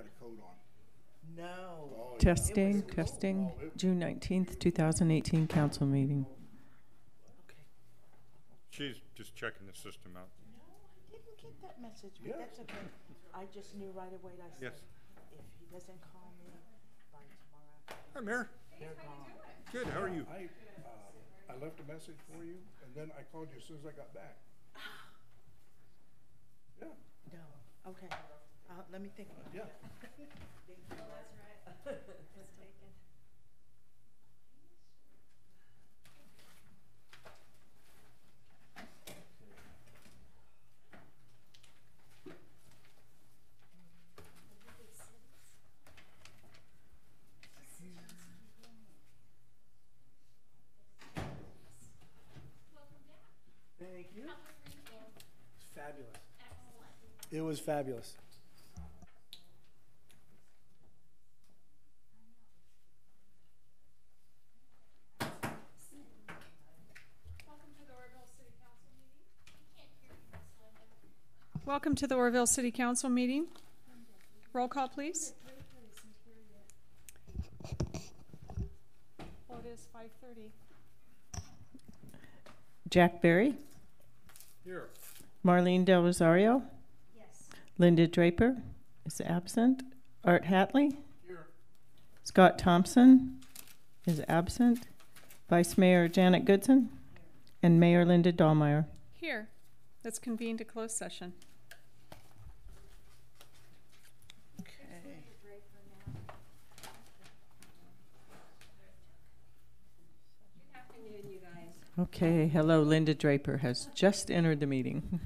had a coat on. No. Oh, yeah. Testing, testing. June 19th, 2018 council meeting. Okay. She's just checking the system out. No, I didn't get that message, but Yeah. that's okay. I just knew right away. I said, Yes. if he doesn't call me by tomorrow, Hi, Mayor. they're gone. Good, how are you? I left a message for you, and then I called you as soon as I got back. Yeah, No. Okay. Let me think. yeah. Thank you. It's fabulous. It was fabulous. Welcome to the Oroville City Council meeting. Roll call, please. Well, it is 5:30. Jack Berry, Here. Marlene Del Rosario, Yes. Linda Draper is absent, Art Hatley, Here. Scott Thompson is absent, Vice Mayor Janet Goodson, and Mayor Linda Dahlmeyer. Here. Let's convene to closed session. Okay. Okay, hello, Linda Draper has just entered the meeting.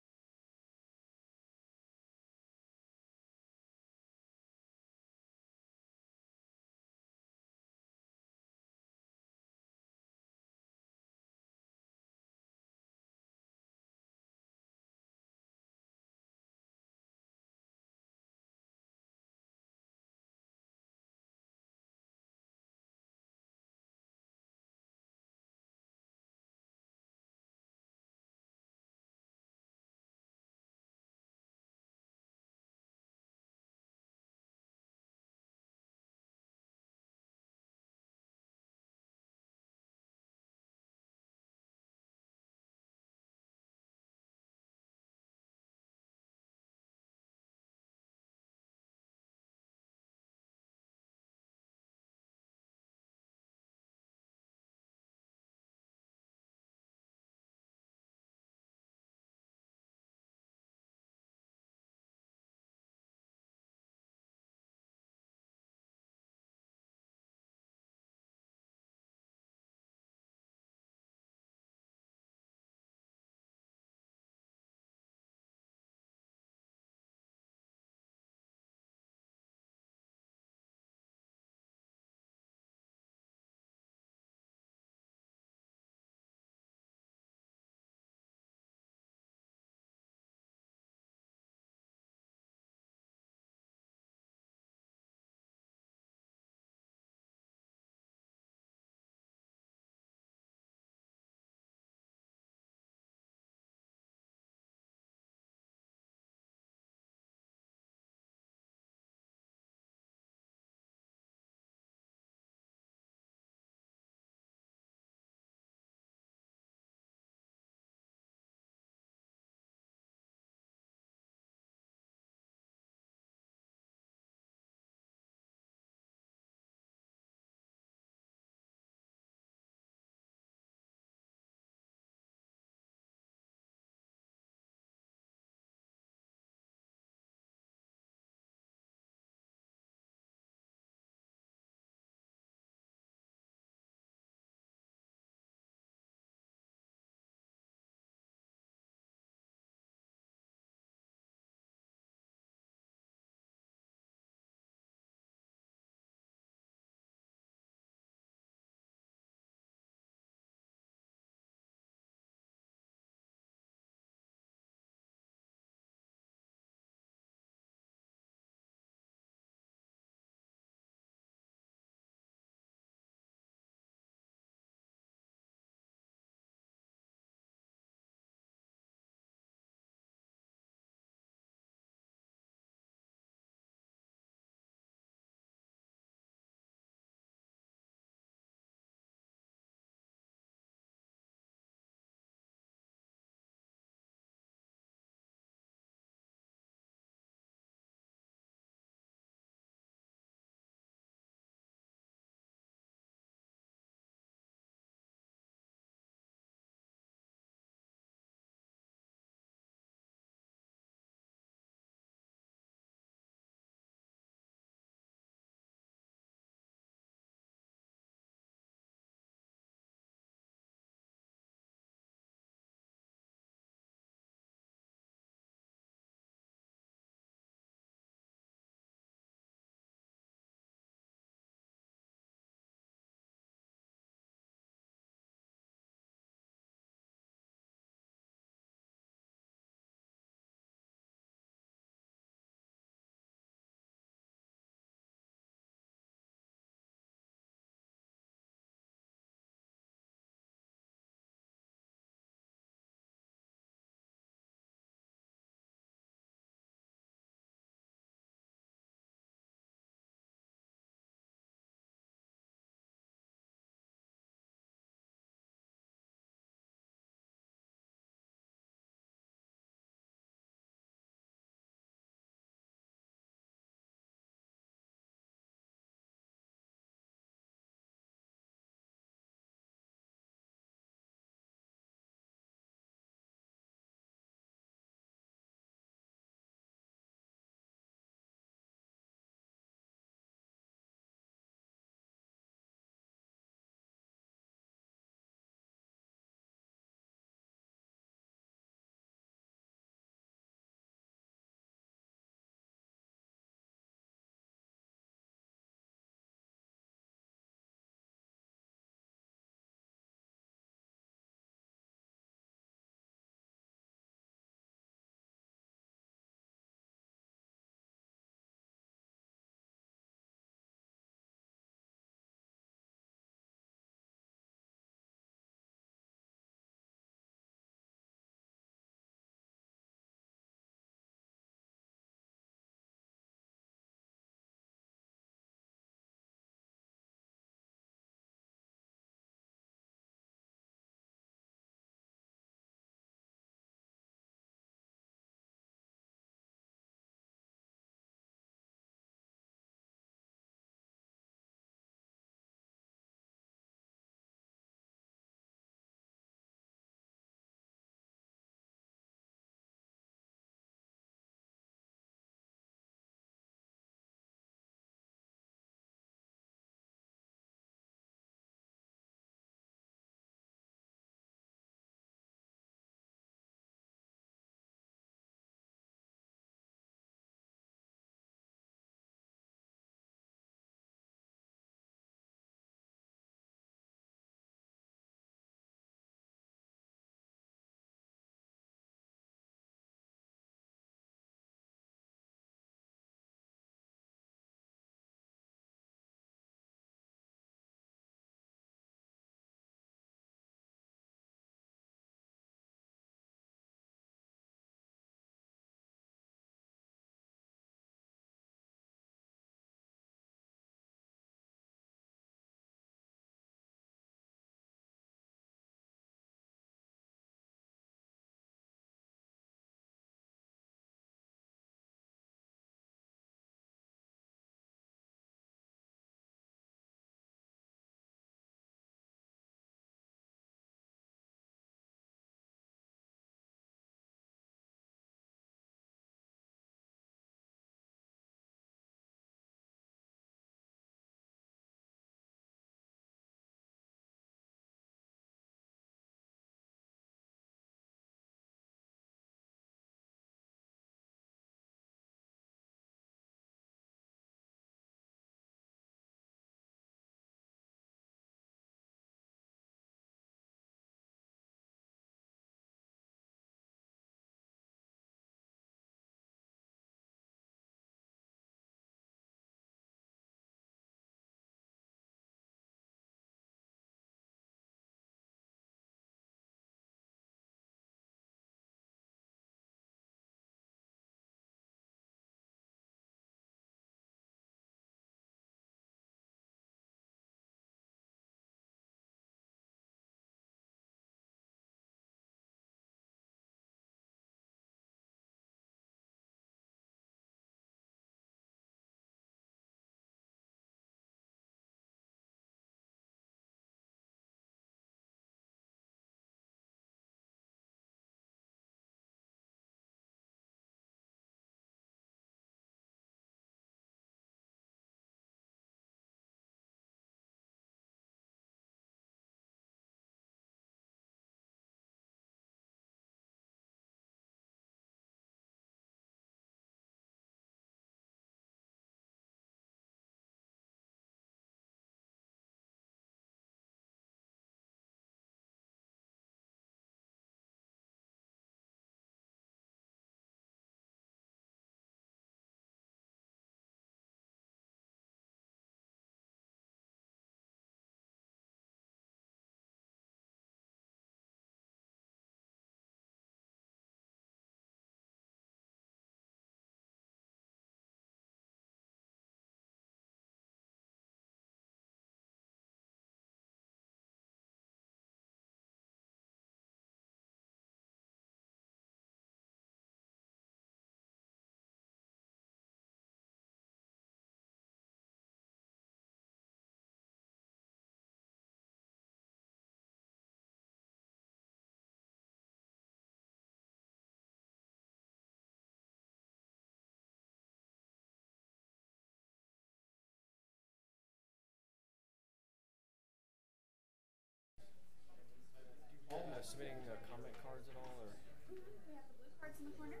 Submitting comment cards at all, or? We have the blue cards in the corner.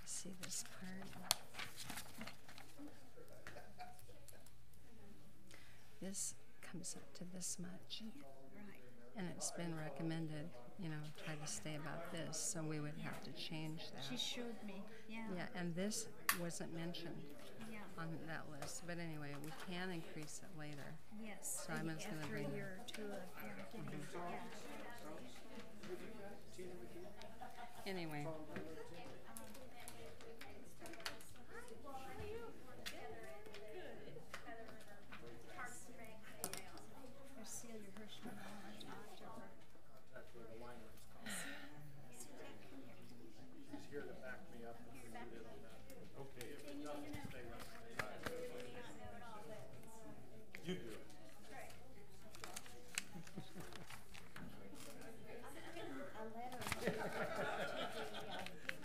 See this part? This comes up to this much. Right. And it's been recommended, you know, try to stay about this, so we would have to change She that. showed me. Yeah. Yeah, and this wasn't mentioned Yeah. on that list. But anyway, we can increase it later. Yes. So I'm just gonna after bring a it. year or two of getting. Yeah. Anyway. There's Celia Hirschman. I talked to her. She's here to back me up if we need it on that. Okay. You do it. A letter to the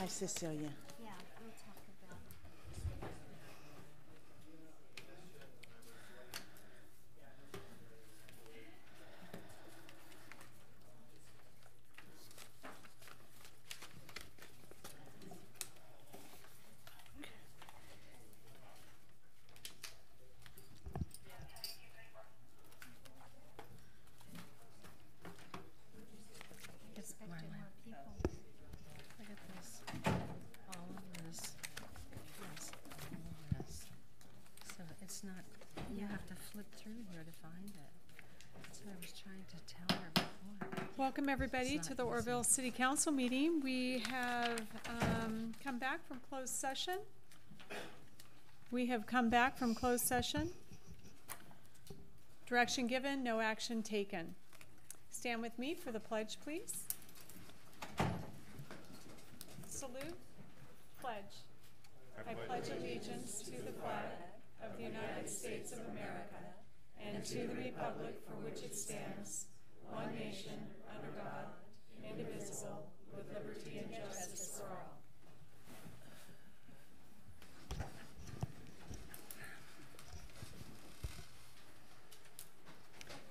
Hi, Cecilia. Yeah, we'll talk about it. Expecting more people. Look at this. All of this. Yes, all of this. So it's not, you have to flip through here to find it. That's what I was trying to tell her before. Welcome, everybody, It's to not the easy. Oroville City Council meeting. We have come back from closed session. Direction given, no action taken. Stand with me for the pledge, please. Salute. Pledge. I pledge allegiance to the flag of the United States of America and to the republic for which it stands, one nation, under God, indivisible, with liberty and justice for all.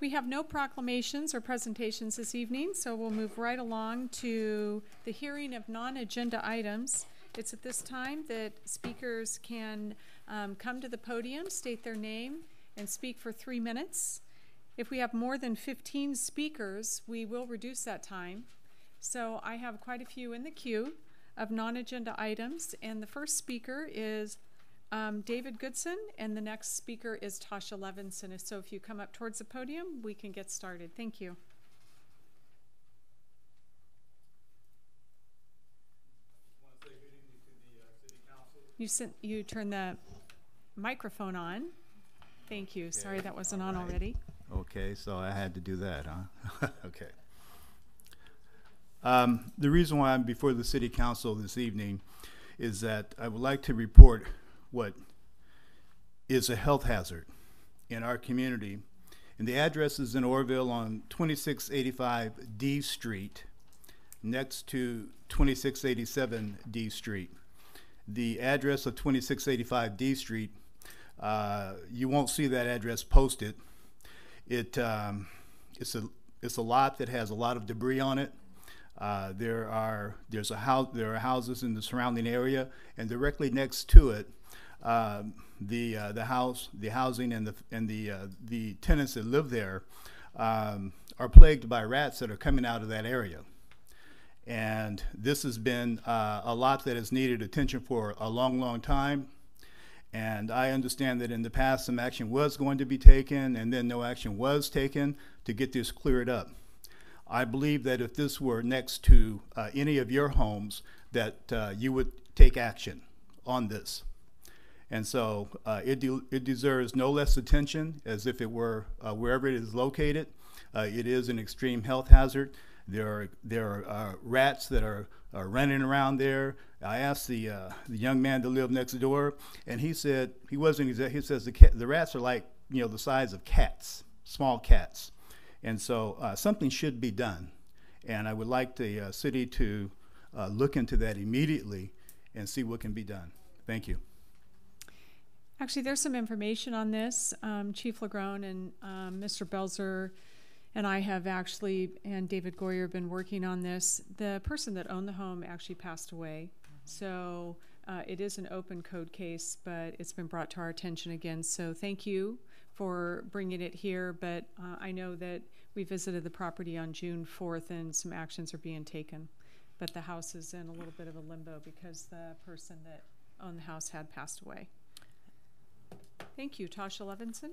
We have no proclamations or presentations this evening, so we'll move right along to the hearing of non-agenda items. It's at this time that speakers can come to the podium, state their name, and speak for 3 minutes. If we have more than 15 speakers, we will reduce that time. So I have quite a few in the queue of non-agenda items, and the first speaker is David Goodson, and the next speaker is Tasha Levinson. So if you come up towards the podium, we can get started. Thank you. You turn the microphone on. Thank you. Sorry that wasn't on already. Okay, so I had to do that, huh? Okay. The reason why I'm before the City Council this evening is that I would like to report what is a health hazard in our community. And the address is in Oroville on 2685 D Street, next to 2687 D Street. The address of 2685 D Street, you won't see that address posted. It's a lot that has a lot of debris on it. There are houses in the surrounding area, and directly next to it, the housing and the tenants that live there are plagued by rats that are coming out of that area. And this has been a lot that has needed attention for a long, long time. And I understand that in the past some action was going to be taken, and then no action was taken to get this cleared up. I believe that if this were next to any of your homes, that you would take action on this. And so it deserves no less attention as if it were wherever it is located. It is an extreme health hazard. There are rats that are running around there. I asked the young man that lived next door, and he said he says the rats are like, you know, the size of cats, small cats. And so something should be done. And I would like the city to look into that immediately and see what can be done. Thank you. Actually, there's some information on this. Chief Legrone and Mr. Belzer and I have actually, and David Goyer, have been working on this. The person that owned the home actually passed away. So it is an open code case, but it's been brought to our attention again. So thank you for bringing it here. But I know that we visited the property on June 4th and some actions are being taken. But the house is in a little bit of a limbo because the person that owned the house had passed away. Thank you. Tasha Levinson?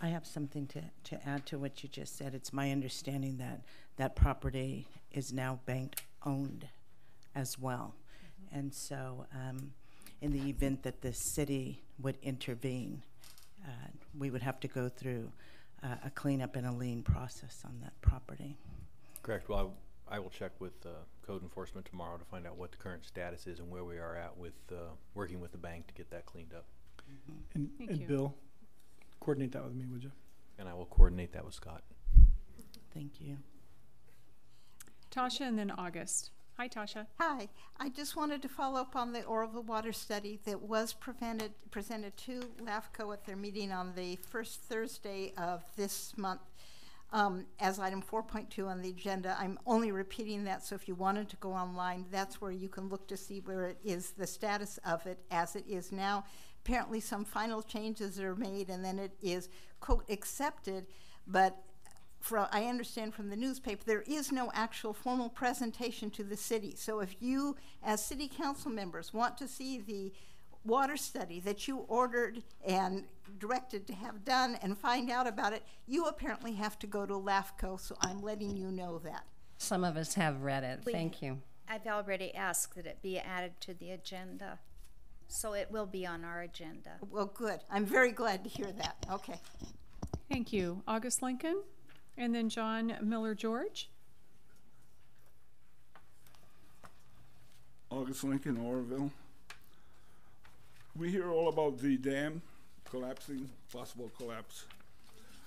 I have something to add to what you just said. It's my understanding that that property is now bank owned as well. Mm-hmm. And so in the event that the city would intervene, we would have to go through a cleanup and a lien process on that property. Correct. Well, I will check with code enforcement tomorrow to find out what the current status is and where we are at with working with the bank to get that cleaned up. And you. Bill, coordinate that with me, would you? And I will coordinate that with Scott. Thank you. Tasha and then August. Hi, Tasha. Hi, I just wanted to follow up on the Oroville water study that was presented to LAFCO at their meeting on the first Thursday of this month as item 4.2 on the agenda. I'm only repeating that, so if you wanted to go online, that's where you can look to see where it is, the status of it as it is now. Apparently some final changes are made and then it is, quote, accepted, but I understand from the newspaper, there is no actual formal presentation to the city. So if you, as city council members, want to see the water study that you ordered and directed to have done and find out about it, you apparently have to go to LAFCO, so I'm letting you know that. Some of us have read it. Thank you. I've already asked that it be added to the agenda, so it will be on our agenda. Well, good. I'm very glad to hear that. Okay. Thank you. August Lincoln, and then John Miller George. August Lincoln, Oroville. We hear all about the dam collapsing, possible collapse,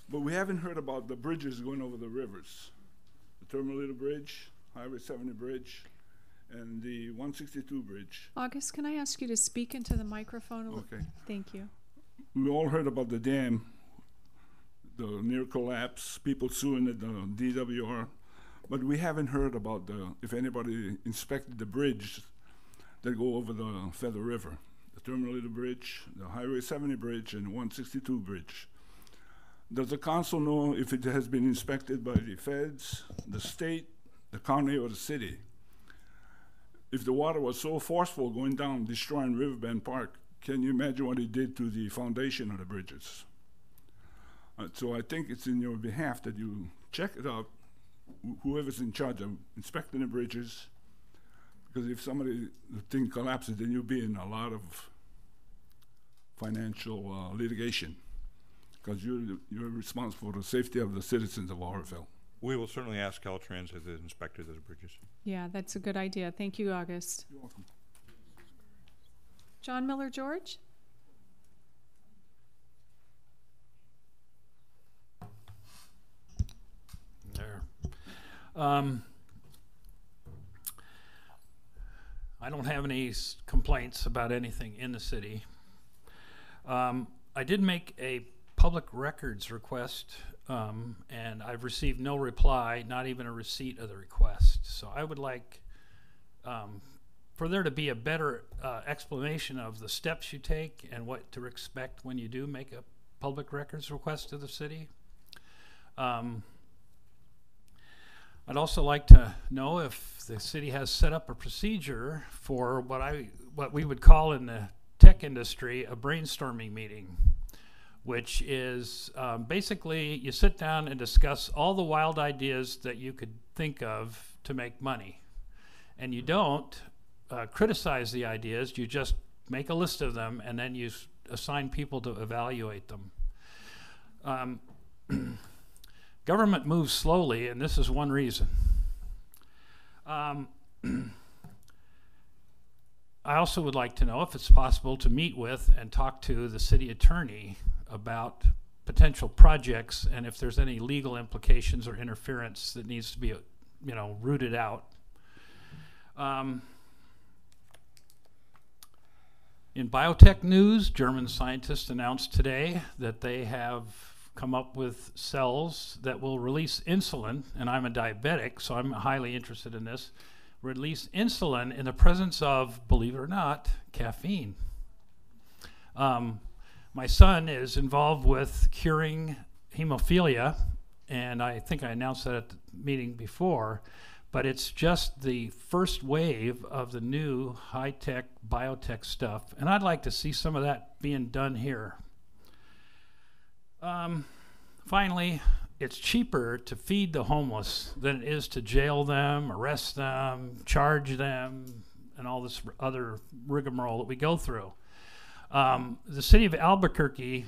but we haven't heard about the bridges going over the rivers. The Terminal Bridge, Highway 70 Bridge, and the 162 Bridge. August, can I ask you to speak into the microphone? Okay. Thank you. We all heard about the dam, the near collapse, people suing the DWR, but we haven't heard about if anybody inspected the bridge that go over the Feather River. The Terminal Bridge, the Highway 70 Bridge, and 162 Bridge. Does the council know if it has been inspected by the feds, the state, the county, or the city? If the water was so forceful going down, destroying Riverbend Park, can you imagine what it did to the foundation of the bridges? So I think it's in your behalf that you check it out, whoever's in charge of inspecting the bridges, because if the thing collapses, then you'll be in a lot of financial litigation, because you're responsible for the safety of the citizens of Oroville. We will certainly ask Caltrans if they've inspected those bridges. Yeah, that's a good idea. Thank you, August. You're welcome. John Miller George? There. I don't have any complaints about anything in the city. I did make a public records request, and I've received no reply, not even a receipt of the request. So I would like for there to be a better explanation of the steps you take and what to expect when you do make a public records request to the city. I'd also like to know if the city has set up a procedure for what we would call in the tech industry a brainstorming meeting, which is basically you sit down and discuss all the wild ideas that you could think of to make money. And you don't criticize the ideas, you just make a list of them and then you assign people to evaluate them. Government moves slowly, and this is one reason. I also would like to know if it's possible to meet with and talk to the city attorney about potential projects and if there's any legal implications or interference that needs to be, rooted out. In biotech news, German scientists announced today that they have come up with cells that will release insulin, and I'm a diabetic, so I'm highly interested in this, release insulin in the presence of, believe it or not, caffeine. My son is involved with curing hemophilia, and I think I announced that at the meeting before, but it's just the first wave of the new high-tech biotech stuff, and I'd like to see some of that being done here. Finally, it's cheaper to feed the homeless than it is to jail them, arrest them, charge them, and all this other rigmarole that we go through. The city of Albuquerque,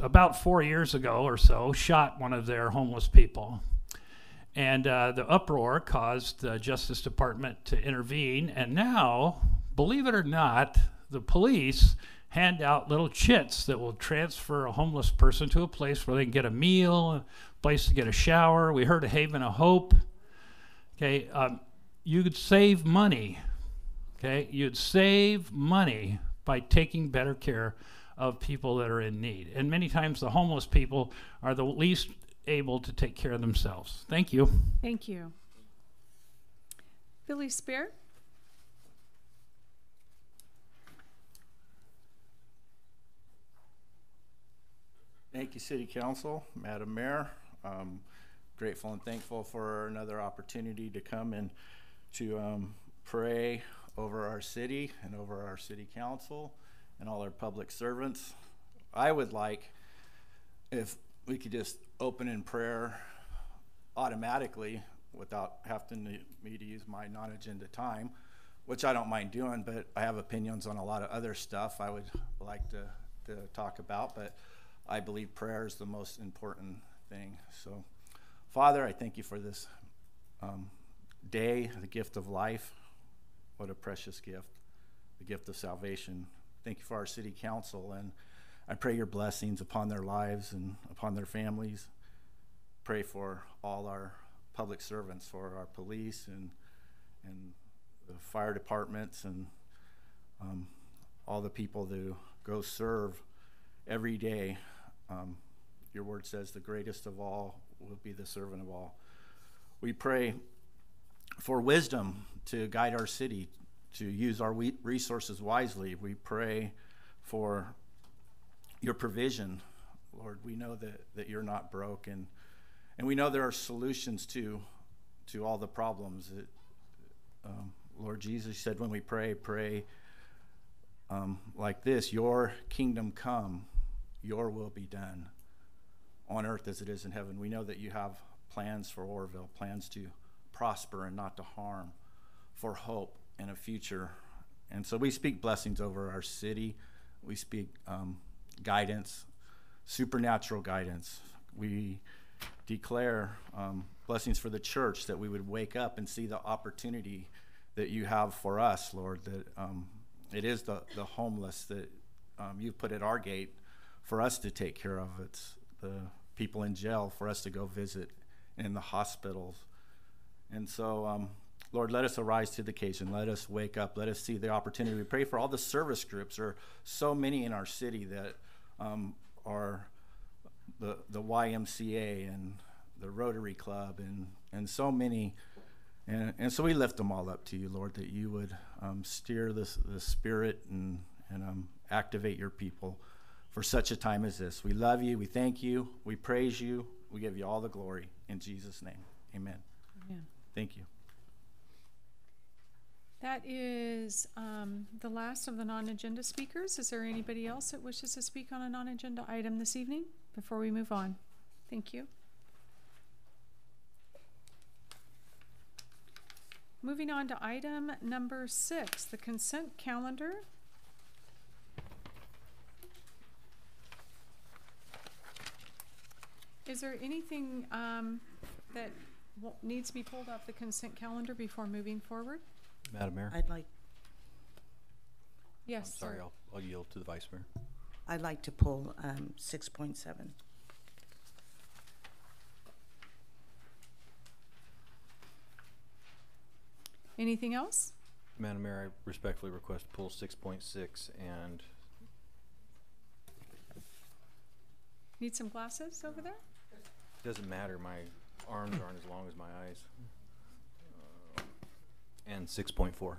about 4 years ago or so, shot one of their homeless people. And the uproar caused the Justice Department to intervene. And now, believe it or not, the police hand out little chits that will transfer a homeless person to a place where they can get a meal, a place to get a shower. We heard of Haven of Hope. Okay, you could save money. Okay, you'd save money by taking better care of people that are in need. And many times the homeless people are the least able to take care of themselves. Thank you. Thank you. Billy Spear? Thank you, City Council, Madam Mayor. Grateful and thankful for another opportunity to come and to pray over our city and over our City Council and all our public servants. I would like if we could just open in prayer automatically without having me to use my non-agenda time, which I don't mind doing, but I have opinions on a lot of other stuff I would like to talk about, but I believe prayer is the most important thing. So, Father, I thank you for this day, the gift of life. What a precious gift, the gift of salvation. Thank you for our City Council, and I pray your blessings upon their lives and upon their families. Pray for all our public servants, for our police and the fire departments and all the people who go serve every day. Your word says the greatest of all will be the servant of all. We pray for wisdom to guide our city, to use our resources wisely. We pray for your provision. Lord, we know that you're not broke, and we know there are solutions to all the problems. Lord Jesus said when we pray like this: your kingdom come, your will be done on earth as it is in heaven. We know that you have plans for Oroville, plans to prosper and not to harm, for hope and a future. And so we speak blessings over our city. We speak guidance, supernatural guidance. We declare blessings for the church, that we would wake up and see the opportunity that you have for us, Lord, that it is the homeless that you put at our gate for us to take care of. It's the people in jail for us to go visit, in the hospitals. And so, Lord, let us arise to the occasion. Let us wake up. Let us see the opportunity. We pray for all the service groups. There are so many in our city that are the YMCA and the Rotary Club and so many. And so we lift them all up to you, Lord, that you would steer the spirit and activate your people for such a time as this. We love you. We thank you. We praise you. We give you all the glory. In Jesus' name, amen. Amen. Thank you. That is the last of the non-agenda speakers. Is there anybody else that wishes to speak on a non-agenda item this evening before we move on? Thank you. Moving on to item number 6, the consent calendar. Is there anything that needs to be pulled off the consent calendar before moving forward? Madam Mayor? I'd like, Yes, I'm sorry, sir. I'll yield to the Vice Mayor. I'd like to pull 6.7. Anything else? Madam Mayor, I respectfully request to pull 6.6 and Need some glasses over there? doesn't matter, my arms aren't as long as my eyes. And 6.4.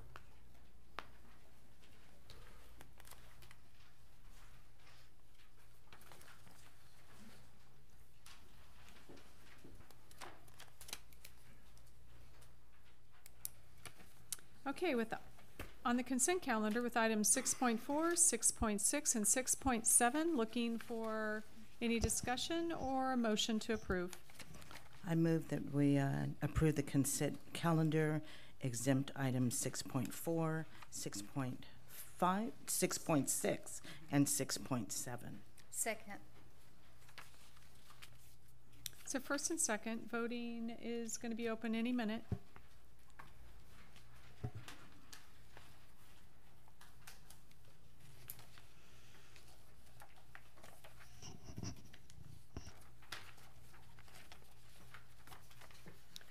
Okay, on the consent calendar with items 6.4, 6.6, and 6.7, looking for any discussion or a motion to approve. I move that we approve the consent calendar, exempt items 6.4, 6.5, 6.6, and 6.7. Second. So first and second, voting is going to be open any minute.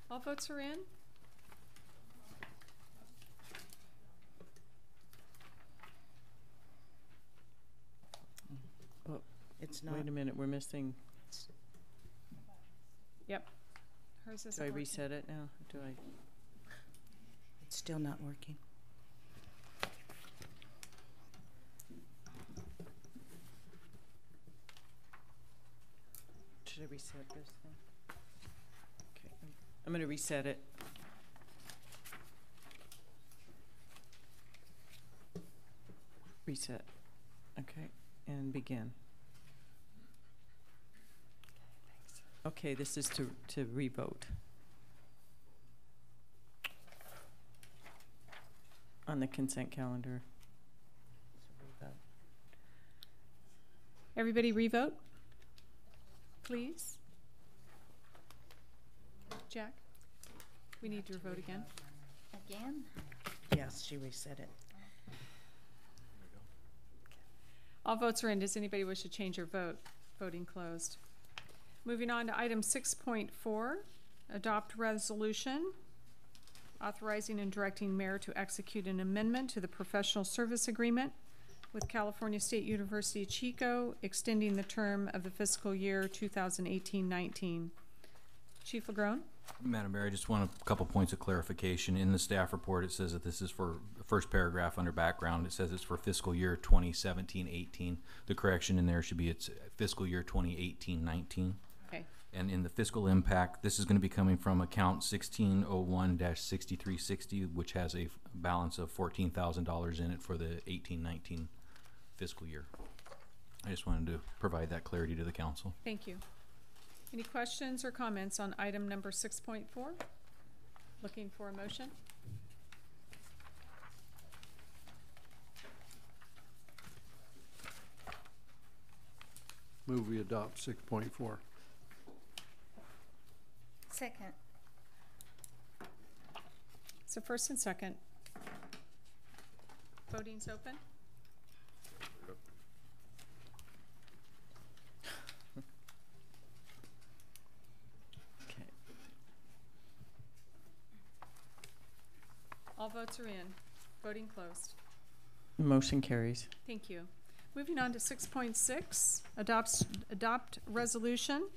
All votes are in. it's not. Wait a minute, we're missing. Yep. Hers isn't Do I working. reset it now? Do I? It's still not working. Should I reset this thing? Okay, I'm going to reset it. Reset. Okay, and begin. Okay, this is to revote. On the consent calendar. Everybody revote, please. Jack, we need your vote again. Again? Yes, she reset it. All votes are in. Does anybody wish to change their vote? Voting closed. Moving on to item 6.4, adopt resolution authorizing and directing mayor to execute an amendment to the professional service agreement with California State University Chico, extending the term of the fiscal year 2018-19. Chief LaGrone? Madam Mayor, I just want a couple points of clarification. In the staff report, it says that this is for the first paragraph under background. It says it's for fiscal year 2017-18. The correction in there should be it's fiscal year 2018-19. Okay. And in the fiscal impact, this is going to be coming from account 1601-6360, which has a balance of $14,000 in it for the 18-19 fiscal year. I just wanted to provide that clarity to the council. Thank you. Any questions or comments on item number 6.4? Looking for a motion? Move we adopt 6.4. Second. So first and second. Voting's open. Okay. All votes are in. Voting closed. Motion carries. Thank you. Moving on to 6.6, adopt resolution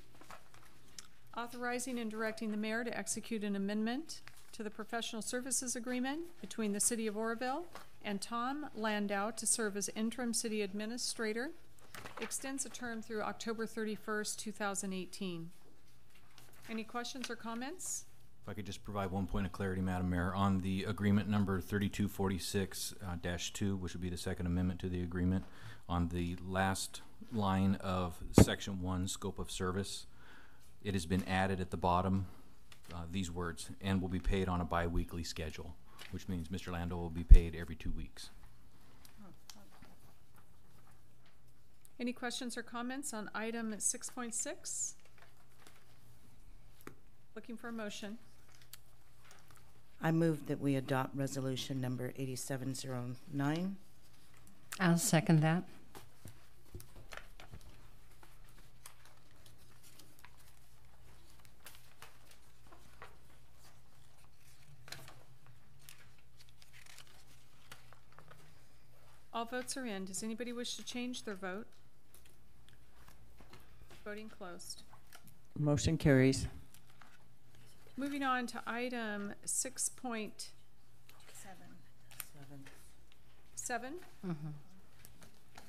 authorizing and directing the mayor to execute an amendment to the professional services agreement between the city of Oroville and Tom Landau to serve as interim city administrator. Extends a term through October 31st, 2018. Any questions or comments? If I could just provide one point of clarity, Madam Mayor, on the agreement number 3246-2, which would be the second amendment to the agreement, on the last line of section 1, scope of service, it has been added at the bottom, these words, and will be paid on a bi-weekly schedule, which means Mr. Landau will be paid every 2 weeks. Any questions or comments on item 6.6? Looking for a motion. I move that we adopt resolution number 8709. I'll second that. All votes are in. Does anybody wish to change their vote? Voting closed. Motion carries. Moving on to item 6.7.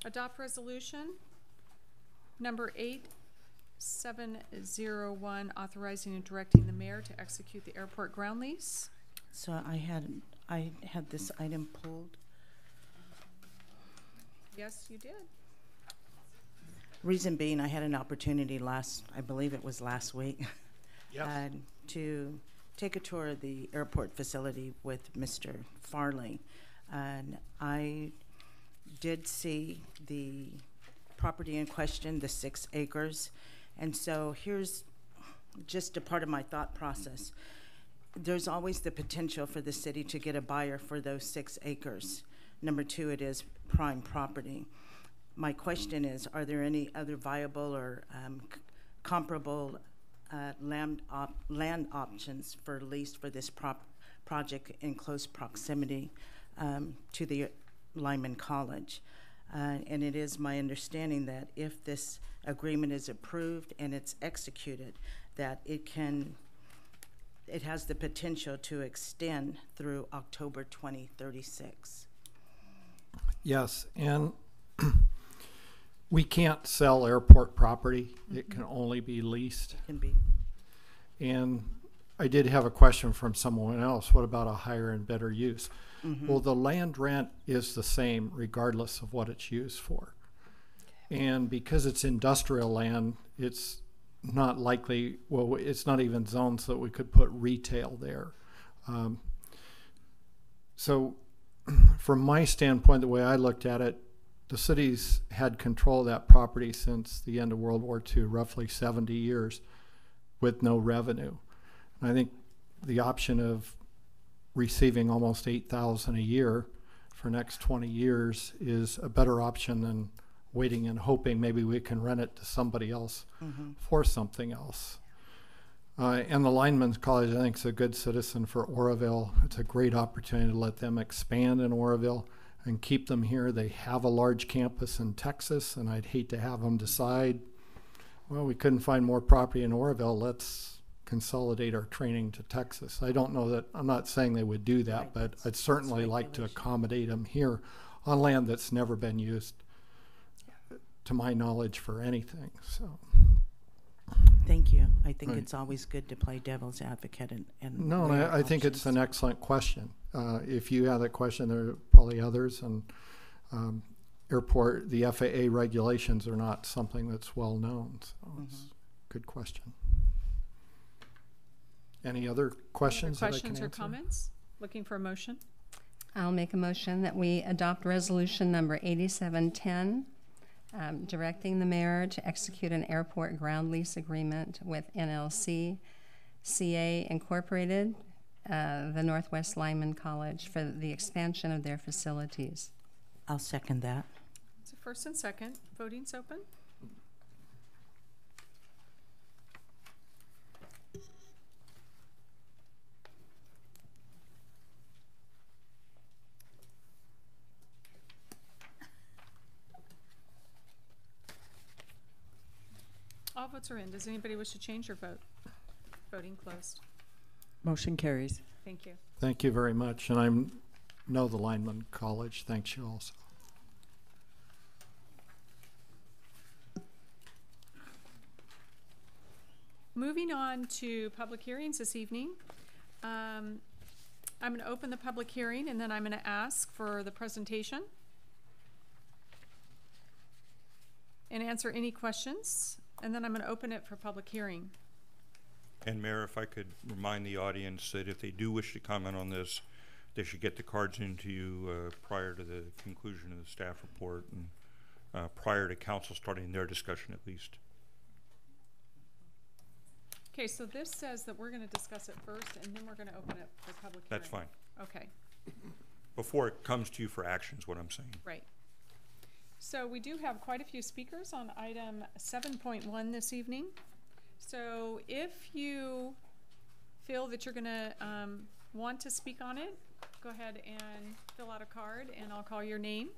Adopt resolution number 8701, authorizing and directing the mayor to execute the airport ground lease. So I had this item pulled. Yes, you did. Reason being, I had an opportunity I believe it was last week, Yes. to take a tour of the airport facility with Mr. Farley. And I did see the property in question, the 6 acres. And so here's just a part of my thought process. There's always the potential for the city to get a buyer for those 6 acres. Number 2, it is prime property. My question is, are there any other viable or comparable land options for lease for this project in close proximity to the Lyman College? And it is my understanding that if this agreement is approved and it's executed, that it has the potential to extend through October 2036. Yes, and we can't sell airport property. It can only be leased. Can be. And I did have a question from someone else. What about a higher and better use? Well, the land rent is the same regardless of what it's used for. And because it's industrial land, it's not likely, well, it's not even zoned so that we could put retail there. So from my standpoint, the way I looked at it, the city's had control of that property since the end of World War II, roughly 70 years, with no revenue. And I think the option of receiving almost $8,000 a year for next 20 years is a better option than waiting and hoping maybe we can rent it to somebody else for something else. And the Lineman's College, I think, is a good citizen for Oroville. It's a great opportunity to let them expand in Oroville and keep them here. They have a large campus in Texas, and I'd hate to have them decide, well, we couldn't find more property in Oroville, let's consolidate our training to Texas. I don't know that, I'm not saying they would do that, but I'd certainly like to accommodate them here on land that's never been used, to my knowledge, for anything. So. Thank you. I think it's always good to play devil's advocate and no, weigh I think it's options. an excellent question. If you have that question, there are probably others, and airport, the FAA regulations are not something that's well known, so it's a good question. Any other questions that I can Questions or answer? comments? Looking for a motion? I'll make a motion that we adopt resolution number 8710, directing the mayor to execute an airport ground lease agreement with NLC CA Incorporated, the Northwest Lineman College, for the expansion of their facilities. I'll second that. So first and second, voting's open. All votes are in. Does anybody wish to change their vote? Voting closed. Motion carries. Thank you. Thank you very much, and I know the Lineman College. Thanks you also. Moving on to public hearings this evening. I'm going to open the public hearing and then I'm going to ask for the presentation and answer any questions. And then I'm going to open it for public hearing. And Mayor, if I could remind the audience that if they do wish to comment on this, they should get the cards into you prior to the conclusion of the staff report and prior to council starting their discussion at least. Okay, so this says that we're going to discuss it first and then we're going to open it for public hearing. That's fine. Okay. Before it comes to you for action is what I'm saying. Right. So we do have quite a few speakers on item 7.1 this evening. So if you feel that you're going to want to speak on it, go ahead and fill out a card and I'll call your name.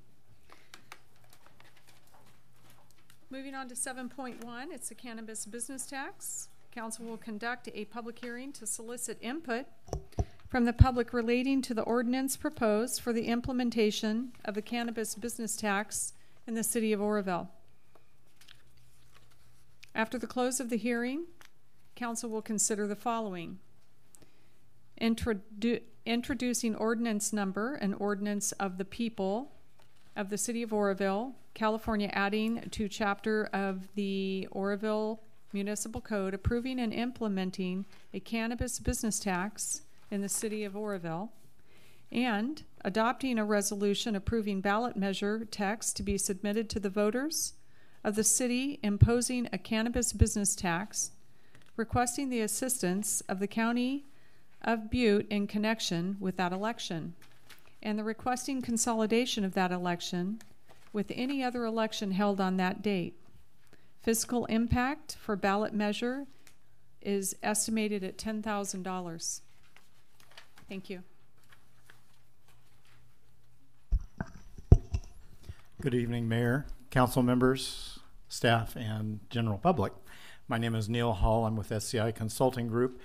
Moving on to 7.1, it's the cannabis business tax. Council will conduct a public hearing to solicit input from the public relating to the ordinance proposed for the implementation of the cannabis business tax in the city of Oroville. After the close of the hearing, council will consider the following. Introducing ordinance number, an ordinance of the people of the city of Oroville, California, adding to chapter of the Oroville Municipal Code, approving and implementing a cannabis business tax in the city of Oroville, and adopting a resolution approving ballot measure text to be submitted to the voters of the city imposing a cannabis business tax, requesting the assistance of the county of Butte in connection with that election, and the requesting consolidation of that election with any other election held on that date. Fiscal impact for ballot measure is estimated at $10,000. Thank you. Good evening, Mayor, council members, staff, and general public. My name is Neil Hall. I'm with SCI Consulting Group,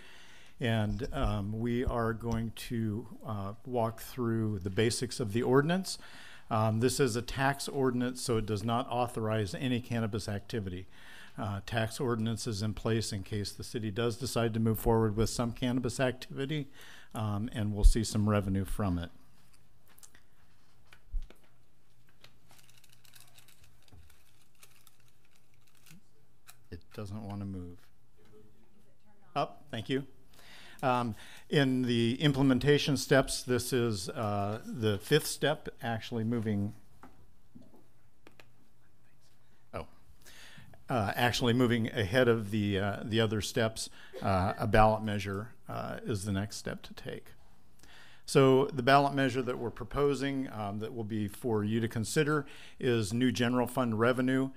and we are going to walk through the basics of the ordinance. This is a tax ordinance, so it does not authorize any cannabis activity. Tax ordinance is in place in case the city does decide to move forward with some cannabis activity, and we'll see some revenue from it. It doesn't want to move. Up, thank you. In the implementation steps, this is the fifth step, actually moving. Actually moving ahead of the other steps. A ballot measure is the next step to take. So the ballot measure that we're proposing that will be for you to consider is new general fund revenue.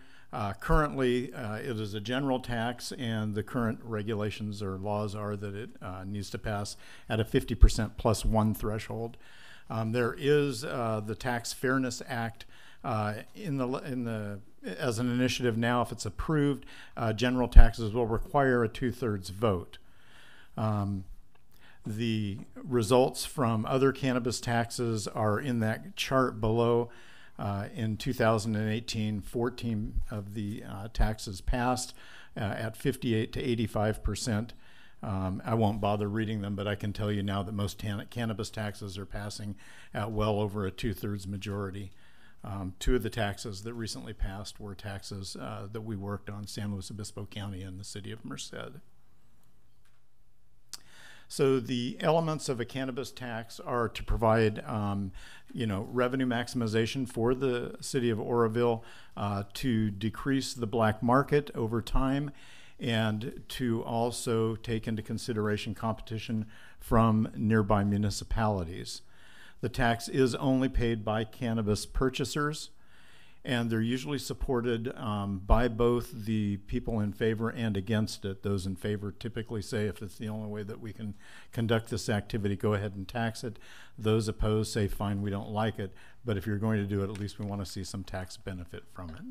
Currently, it is a general tax, and the current regulations or laws are that it needs to pass at a 50% plus one threshold. There is the Tax Fairness Act as an initiative now. If it's approved, general taxes will require a 2/3 vote. The results from other cannabis taxes are in that chart below. In 2018, 14 of the taxes passed at 58 to 85%. I won't bother reading them, but I can tell you now that most cannabis taxes are passing at well over a 2/3 majority. Two of the taxes that recently passed were taxes that we worked on, San Luis Obispo County and the city of Merced. So the elements of a cannabis tax are to provide, revenue maximization for the city of Oroville, to decrease the black market over time, and to also take into consideration competition from nearby municipalities. The tax is only paid by cannabis purchasers, and they're usually supported by both the people in favor and against it. Those in favor typically say, if it's the only way that we can conduct this activity, go ahead and tax it. Those opposed say, fine, we don't like it, but if you're going to do it, at least we want to see some tax benefit from it.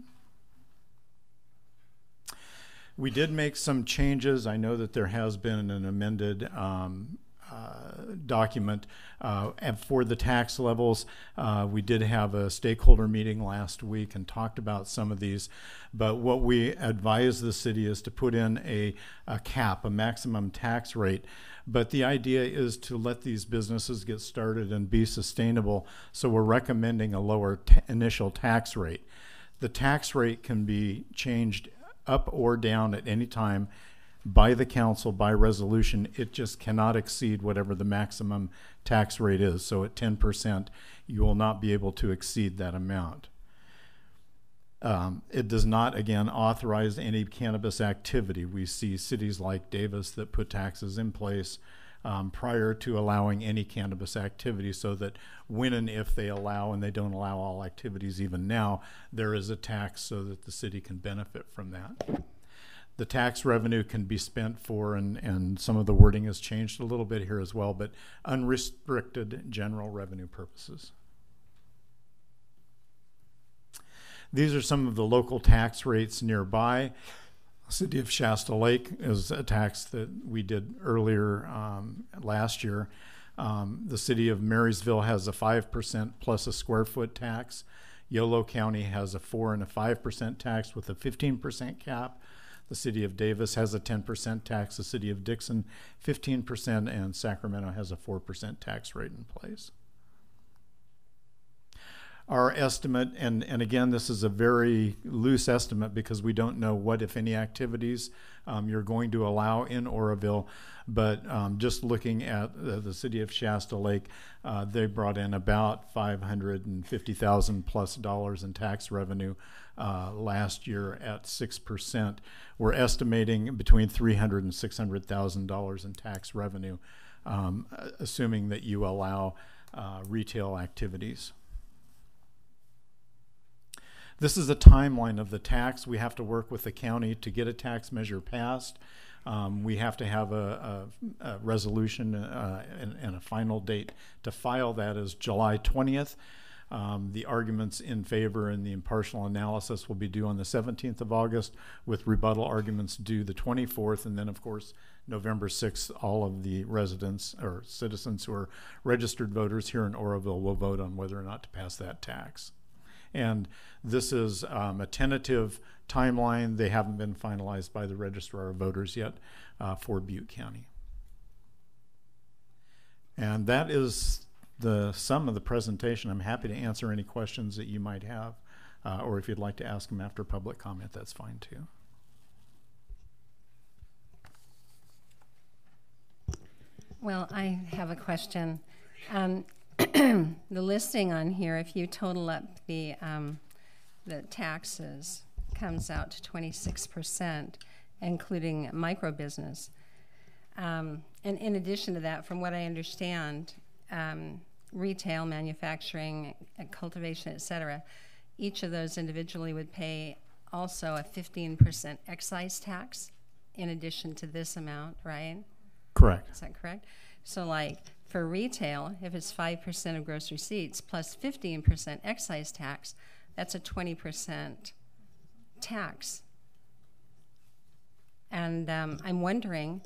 We did make some changes. I know that there has been an amended document for the tax levels. We did have a stakeholder meeting last week and talked about some of these, but what we advise the city is to put in a cap, a maximum tax rate. But the idea is to let these businesses get started and be sustainable, so we're recommending a lower initial tax rate. The tax rate can be changed up or down at any time by the council, by resolution. It just cannot exceed whatever the maximum tax rate is. So at 10%, you will not be able to exceed that amount. It does not, again, authorize any cannabis activity. We see cities like Davis that put taxes in place prior to allowing any cannabis activity, so that when and if they allow, and they don't allow all activities even now, there is a tax so that the city can benefit from that. The tax revenue can be spent for, and some of the wording has changed a little bit here as well, but unrestricted general revenue purposes. These are some of the local tax rates nearby. City of Shasta Lake is a tax that we did earlier last year. The city of Marysville has a 5% plus a square foot tax. Yolo County has a 4% and a 5% tax with a 15% cap. The city of Davis has a 10% tax, the city of Dixon 15%, and Sacramento has a 4% tax rate in place. Our estimate, and again, this is a very loose estimate because we don't know what, if any, activities you're going to allow in Oroville, but just looking at the city of Shasta Lake, they brought in about $550,000 plus in tax revenue last year at 6%. We're estimating between $300,000 and $600,000 in tax revenue, assuming that you allow retail activities. This is a timeline of the tax. We have to work with the county to get a tax measure passed. We have to have a resolution and a final date to file that is July 20th. The arguments in favor and the impartial analysis will be due on the 17th of August, with rebuttal arguments due the 24th, and then, of course, November 6th, all of the residents or citizens who are registered voters here in Oroville will vote on whether or not to pass that tax. And this is a tentative timeline. They haven't been finalized by the Registrar of Voters yet for Butte County. And that is the sum of the presentation. I'm happy to answer any questions that you might have, or if you'd like to ask them after public comment, that's fine too. Well, I have a question. The listing on here, if you total up the taxes, comes out to 26%, including micro business. And in addition to that, from what I understand, retail, manufacturing, cultivation, etc., each of those individually would pay also a 15% excise tax in addition to this amount, right? Correct. Is that correct? So like for retail, if it's 5% of gross receipts plus 15% excise tax, that's a 20% tax. And I'm wondering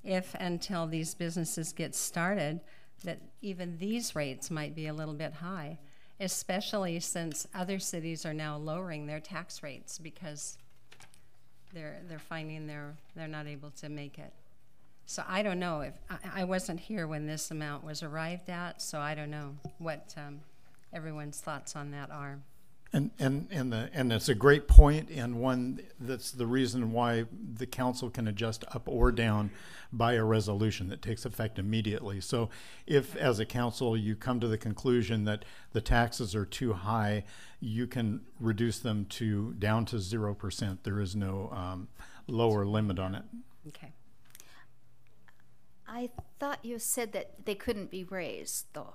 if until these businesses get started, that even these rates might be a little bit high, especially since other cities are now lowering their tax rates because they're finding they're not able to make it. So I don't know if I wasn't here when this amount was arrived at, so I don't know what everyone's thoughts on that are. And it's a great point, and one that's the reason why the council can adjust up or down by a resolution that takes effect immediately. So if, as a council, you come to the conclusion that the taxes are too high, you can reduce them down to 0%. There is no lower limit on it. Okay. I thought you said that they couldn't be raised, though.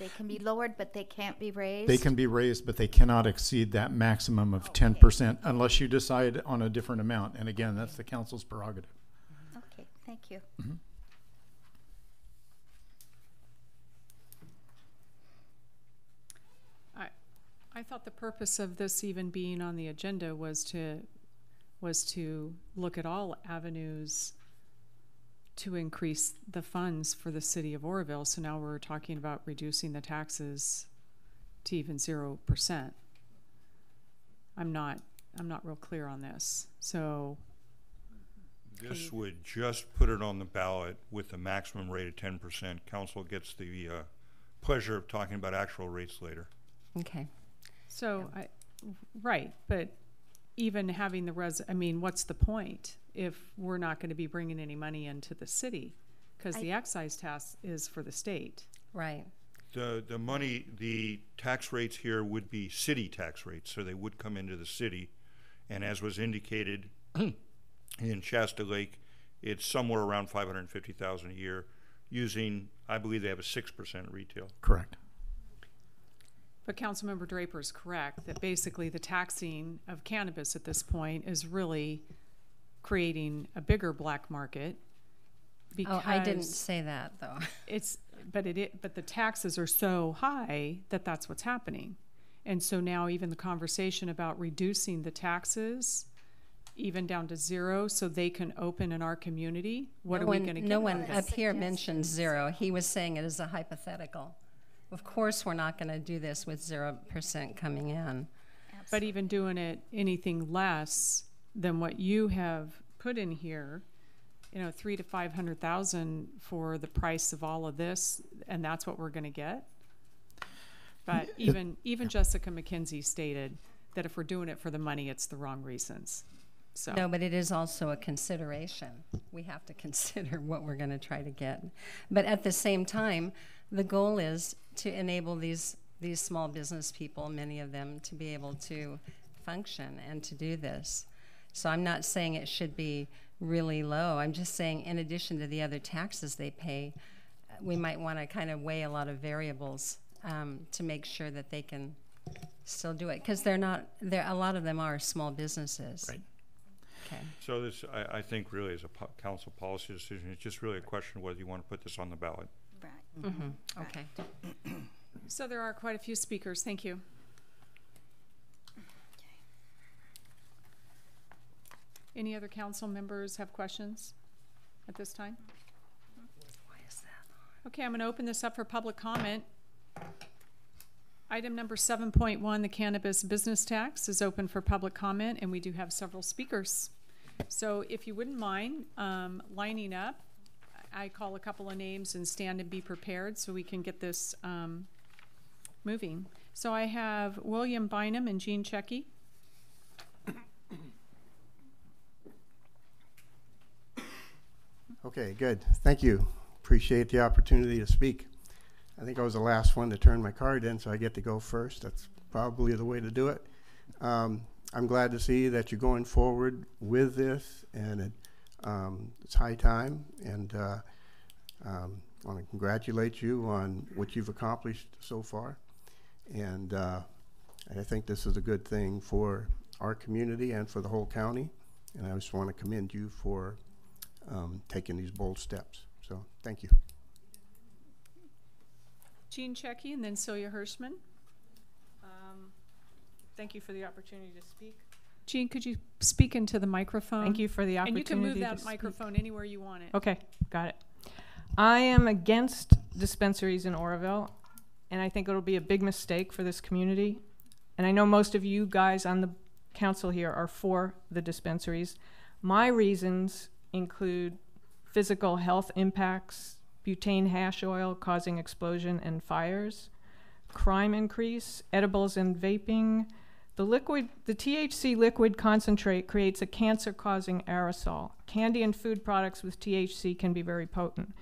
They can be lowered, but they can't be raised? They can be raised, but they cannot exceed that maximum of 10% unless you decide on a different amount. And again, that's the council's prerogative. Okay, thank you. Mm-hmm. I thought the purpose of this even being on the agenda was to look at all avenues to increase the funds for the city of Oroville. So now we're talking about reducing the taxes to even 0%. I'm not real clear on this. So this would just put it on the ballot with a maximum rate of 10%. Council gets the pleasure of talking about actual rates later. Okay. So right, but even having the what's the point if we're not going to be bringing any money into the city? Because the excise tax is for the state. Right. The money, the tax rates here would be city tax rates, so they would come into the city. And as was indicated in Shasta Lake, it's somewhere around $550,000 a year using, I believe they have a 6% retail. Correct. But Councilmember Draper is correct that basically the taxing of cannabis at this point is really creating a bigger black market. Because I didn't say that though. But the taxes are so high that that's what's happening. And so now even the conversation about reducing the taxes even down to 0 so they can open in our community, what are we going to get? No one up here mentioned 0. He was saying it as a hypothetical. Of course we're not going to do this with 0% coming in. But even doing it anything less than what you have put in here, $300,000 to $500,000 for the price of all of this, and that's what we're going to get. But even Jessica McKenzie stated that if we're doing it for the money, it's the wrong reasons. So. No, but it is also a consideration. We have to consider what we're going to try to get. But at the same time, the goal is to enable these small business people, many of them, to be able to function and to do this. So I'm not saying it should be really low. I'm just saying in addition to the other taxes they pay, we might want to kind of weigh a lot of variables to make sure that they can still do it. Because a lot of them are small businesses. Right. Okay. So this, I think, really is a council policy decision. It's just really a question of whether you want to put this on the ballot. Right. Mm-hmm. Okay. So there are quite a few speakers. Thank you. Any other council members have questions at this time? Why is that? Okay, I'm going to open this up for public comment. Item number 7.1, the cannabis business tax, is open for public comment, and we do have several speakers. So if you wouldn't mind lining up, I call a couple of names and stand and be prepared so we can get this moving. So I have William Bynum and Jean Checky. Okay, good. Thank you. Appreciate the opportunity to speak. I think I was the last one to turn my card in, so I get to go first. That's probably the way to do it. I'm glad to see that you're going forward with this, and it's high time. And I want to congratulate you on what you've accomplished so far. And I think this is a good thing for our community and for the whole county. And I just want to commend you for taking these bold steps. So thank you. Jean Checky and then Celia Hirschman. Thank you for the opportunity to speak. Jean, could you speak into the microphone? Thank you for the opportunity. And you can move to that speak. microphone anywhere you want it. Okay, got it. I am against dispensaries in Oroville, and I think it'll be a big mistake for this community. And I know most of you guys on the council here are for the dispensaries. My reasons include physical health impacts, butane hash oil causing explosion and fires, crime increase, edibles and vaping. The THC liquid concentrate creates a cancer-causing aerosol. Candy and food products with THC can be very potent.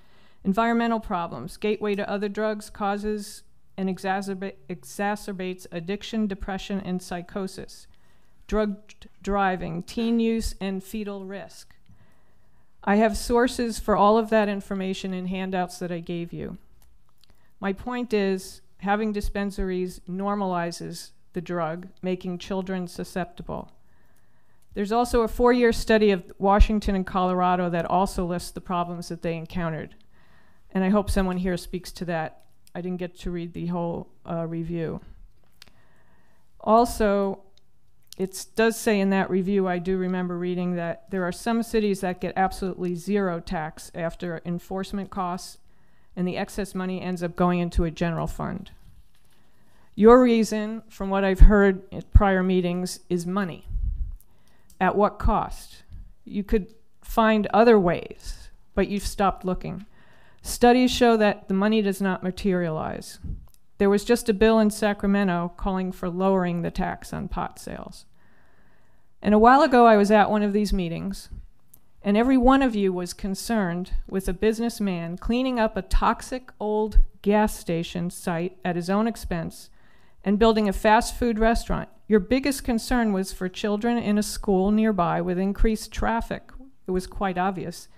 Environmental problems, gateway to other drugs, causes and exacerbates addiction, depression, and psychosis. Drug driving, teen use, and fetal risk. I have sources for all of that information in handouts that I gave you. My point is, having dispensaries normalizes the drug, making children susceptible. There's also a 4-year study of Washington and Colorado that also lists the problems that they encountered. And I hope someone here speaks to that. I didn't get to read the whole review. Also, it does say in that review, I do remember reading that there are some cities that get absolutely zero tax after enforcement costs, and the excess money ends up going into a general fund. Your reason, from what I've heard at prior meetings, is money. At what cost? You could find other ways, but you've stopped looking. Studies show that the money does not materialize. There was just a bill in Sacramento calling for lowering the tax on pot sales. And a while ago, I was at one of these meetings, and every one of you was concerned with a businessman cleaning up a toxic old gas station site at his own expense and building a fast food restaurant. Your biggest concern was for children in a school nearby with increased traffic. It was quite obvious.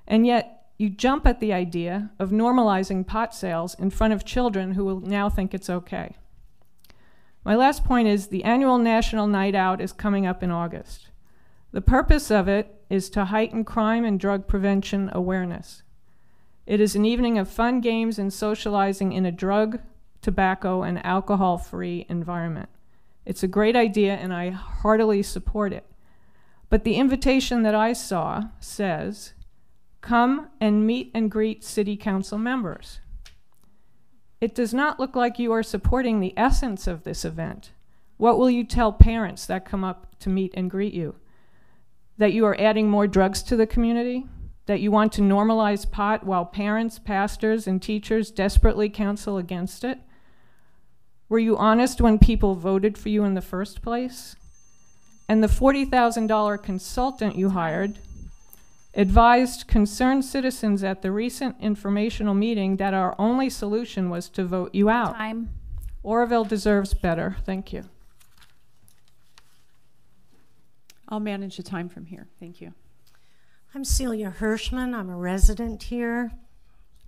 And yet, you jump at the idea of normalizing pot sales in front of children who will now think it's okay. My last point is the annual National Night Out is coming up in August. The purpose of it is to heighten crime and drug prevention awareness. It is an evening of fun games and socializing in a drug, tobacco, and alcohol-free environment. It's a great idea, and I heartily support it. But the invitation that I saw says, come and meet and greet city council members. It does not look like you are supporting the essence of this event. What will you tell parents that come up to meet and greet you? That you are adding more drugs to the community? That you want to normalize pot while parents, pastors, and teachers desperately counsel against it? Were you honest when people voted for you in the first place? And the $40,000 consultant you hired advised concerned citizens at the recent informational meeting that our only solution was to vote you out. Time. Oroville deserves better. Thank you. I'll manage the time from here. Thank you. I'm Celia Hirschman. I'm a resident here.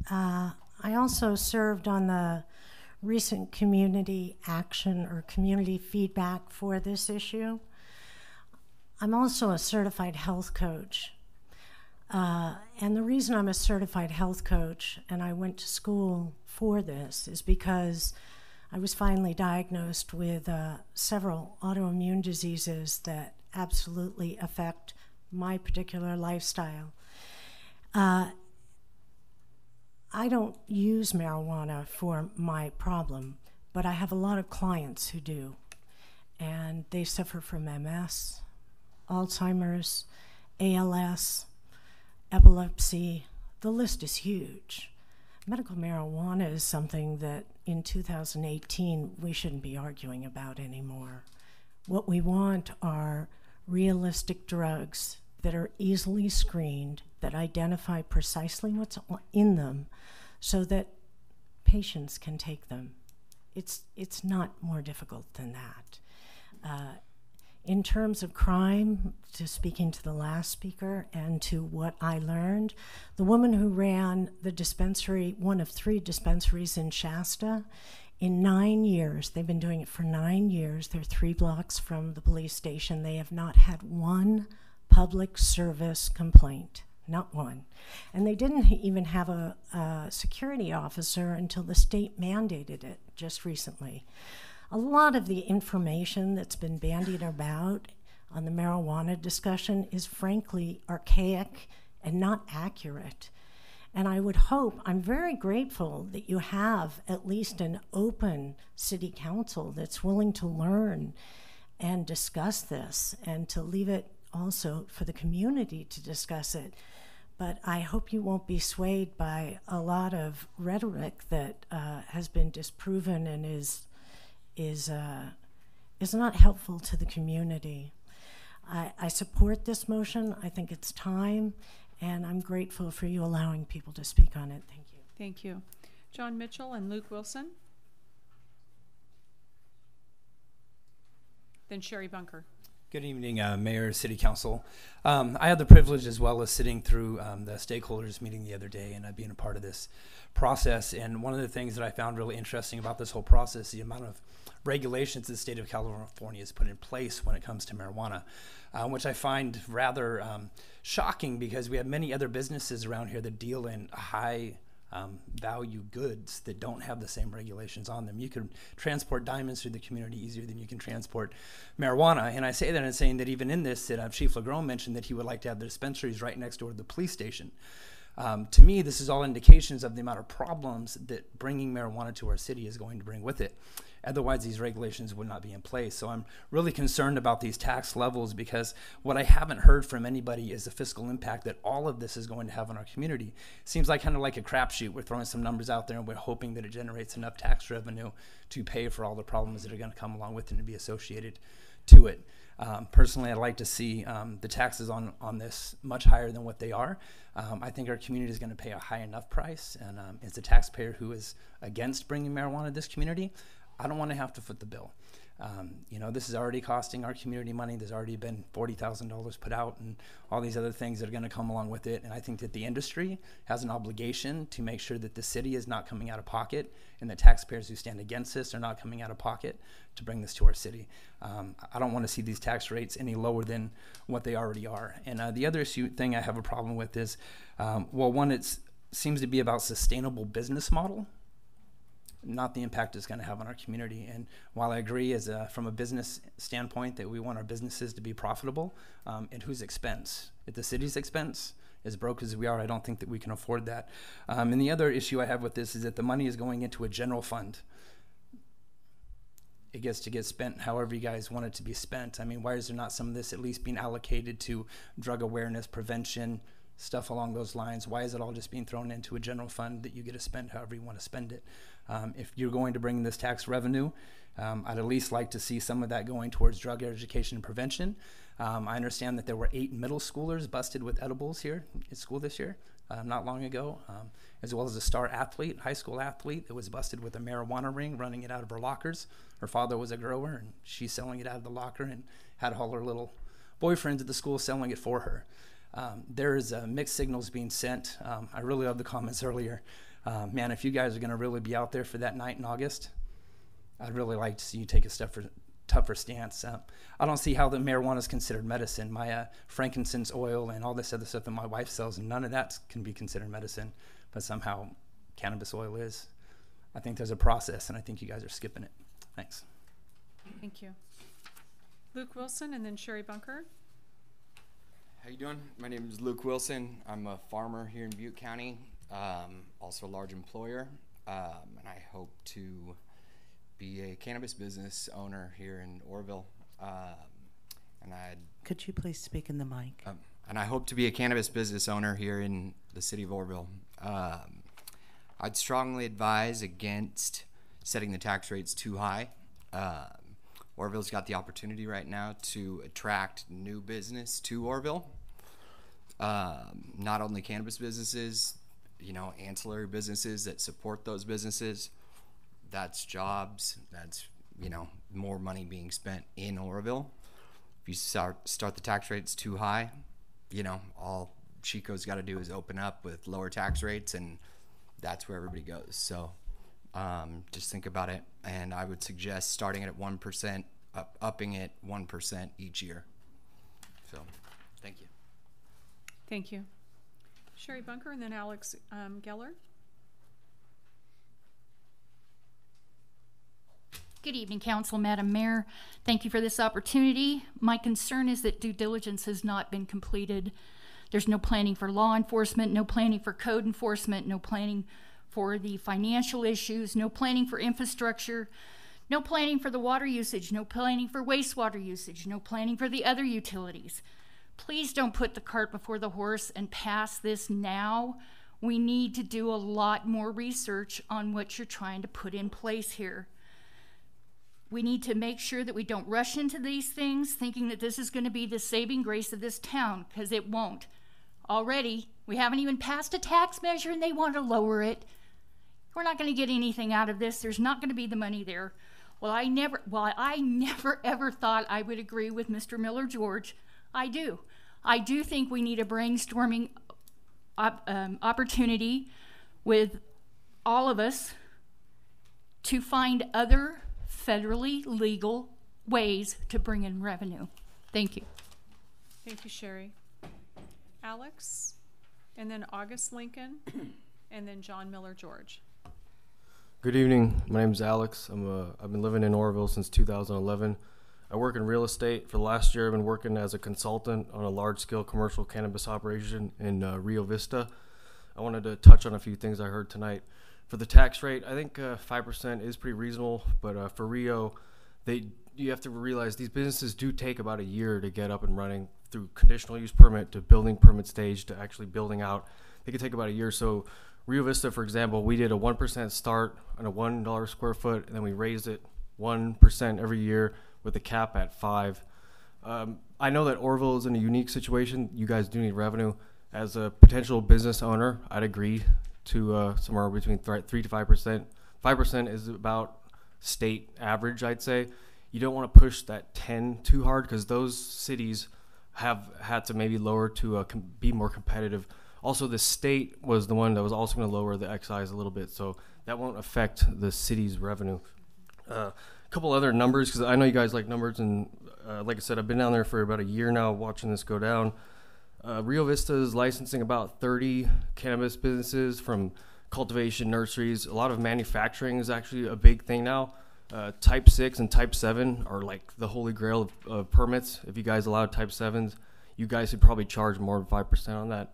I also served on the recent community action or community feedback for this issue. I'm also a certified health coach. And the reason I'm a certified health coach and I went to school for this is because I was finally diagnosed with several autoimmune diseases that absolutely affect my particular lifestyle. I don't use marijuana for my problem, but I have a lot of clients who do. And they suffer from MS, Alzheimer's, ALS, epilepsy. The list is huge. Medical marijuana is something that in 2018 we shouldn't be arguing about anymore. What we want are realistic drugs that are easily screened, that identify precisely what's in them so that patients can take them. It's not more difficult than that. In terms of crime, to speaking to the last speaker and to what I learned, the woman who ran the dispensary, one of 3 dispensaries in Shasta, in 9 years, they've been doing it for 9 years, they're 3 blocks from the police station, they have not had one public service complaint, not one. And they didn't even have a security officer until the state mandated it just recently. A lot of the information that's been bandied about on the marijuana discussion is frankly archaic and not accurate. And I would hope, I'm very grateful that you have at least an open city council that's willing to learn and discuss this and to leave it also for the community to discuss it. But I hope you won't be swayed by a lot of rhetoric that has been disproven and is not helpful to the community. I support this motion. I think it's time, and I'm grateful for you allowing people to speak on it. Thank you. Thank you. John Mitchell and Luke Wilson. Then Sherry Bunker. Good evening, Mayor, City Council. I had the privilege as well as sitting through the stakeholders meeting the other day and being a part of this process. And one of the things that I found really interesting about this whole process, the amount of regulations the state of California has put in place when it comes to marijuana, which I find rather shocking because we have many other businesses around here that deal in high value goods that don't have the same regulations on them. You can transport diamonds through the community easier than you can transport marijuana. And I say that in saying that even in this, that Chief Legron mentioned that he would like to have the dispensaries right next door to the police station. To me, this is all indications of the amount of problems that bringing marijuana to our city is going to bring with it. Otherwise, these regulations would not be in place. So I'm really concerned about these tax levels because what I haven't heard from anybody is the fiscal impact that all of this is going to have on our community. Seems like kind of like a crapshoot. We're throwing some numbers out there and we're hoping that it generates enough tax revenue to pay for all the problems that are going to come along with it and be associated to it. Personally, I'd like to see the taxes on this much higher than what they are. I think our community is going to pay a high enough price, and as a taxpayer who is against bringing marijuana to this community, I don't want to have to foot the bill. You know, this is already costing our community money. There's already been $40,000 put out and all these other things that are going to come along with it. And I think that the industry has an obligation to make sure that the city is not coming out of pocket and that taxpayers who stand against this are not coming out of pocket to bring this to our city. I don't want to see these tax rates any lower than what they already are. And the other thing I have a problem with is, well, one, it seems to be about sustainable business model, not the impact it's going to have on our community. And while I agree from a business standpoint that we want our businesses to be profitable, at whose expense? At the city's expense? As broke as we are, I don't think that we can afford that. And the other issue I have with this is that the money is going into a general fund. It gets to get spent however you guys want it to be spent. I mean, why is there not some of this at least being allocated to drug awareness, prevention, stuff along those lines? Why is it all just being thrown into a general fund that you get to spend however you want to spend it? If you're going to bring this tax revenue, I'd at least like to see some of that going towards drug education and prevention. I understand that there were 8 middle schoolers busted with edibles here at school this year, not long ago, as well as a star athlete, high school athlete that was busted with a marijuana ring, running it out of her lockers. Her father was a grower, and she's selling it out of the locker and had all her little boyfriends at the school selling it for her. There's mixed signals being sent. I really love the comments earlier. Man, if you guys are going to really be out there for that night in August, I'd really like to see you take a step tougher stance. I don't see how the marijuana is considered medicine. My frankincense oil and all this other stuff that my wife sells, none of that can be considered medicine, but somehow cannabis oil is. I think there's a process, and I think you guys are skipping it. Thanks. Thank you. Luke Wilson and then Sherry Bunker. How you doing? My name is Luke Wilson. I'm a farmer here in Butte County, also a large employer, and I hope to be a cannabis business owner here in Oroville. Could you please speak in the mic? And I hope to be a cannabis business owner here in the city of Oroville. I'd strongly advise against setting the tax rates too high. Oroville's got the opportunity right now to attract new business to Oroville. Not only cannabis businesses, ancillary businesses that support those businesses. That's jobs. That's, more money being spent in Oroville. If you start the tax rates too high, all Chico's got to do is open up with lower tax rates, and that's where everybody goes. So just think about it, and I would suggest starting it at 1%, upping it 1% each year. So thank you. Thank you. Sherry Bunker and then Alex Geller. Good evening, Council, Madam Mayor. Thank you for this opportunity. My concern is that due diligence has not been completed. There's no planning for law enforcement, no planning for code enforcement, no planning for the financial issues, no planning for infrastructure, no planning for the water usage, no planning for wastewater usage, no planning for the other utilities. Please don't put the cart before the horse and pass this now. We need to do a lot more research on what you're trying to put in place here. We need to make sure that we don't rush into these things thinking that this is going to be the saving grace of this town, because it won't. Already, we haven't even passed a tax measure and they want to lower it. We're not going to get anything out of this. There's not going to be the money there. I never ever thought I would agree with Mr. Miller George. I do. I do think we need a brainstorming opportunity with all of us to find other federally legal ways to bring in revenue. Thank you. Thank you, Sherry. Alex, and then August Lincoln, and then John Miller George. Good evening. My name is Alex. I've been living in Oroville since 2011. I work in real estate. For the last year, I've been working as a consultant on a large-scale commercial cannabis operation in Rio Vista. I wanted to touch on a few things I heard tonight. For the tax rate, I think 5% is pretty reasonable, but for Rio, you have to realize these businesses do take about a year to get up and running through conditional use permit to building permit stage to actually building out. They could take about a year. So Rio Vista, for example, we did a 1% start on a $1 square foot, and then we raised it 1% every year with a cap at 5%. I know that Oroville is in a unique situation. You guys do need revenue. As a potential business owner, I'd agree to somewhere between 3 to 5%. 5% is about state average, I'd say. You don't want to push that 10 too hard, because those cities have had to maybe lower to be more competitive. Also, the state was the one that was also going to lower the excise a little bit, so that won't affect the city's revenue. A couple other numbers, because I know you guys like numbers, and like I said, I've been down there for about a year now watching this go down. Rio Vista is licensing about 30 cannabis businesses, from cultivation, nurseries. A lot of manufacturing is actually a big thing now. Type 6 and Type 7 are like the holy grail of permits. If you guys allowed Type 7s, you guys could probably charge more than 5% on that.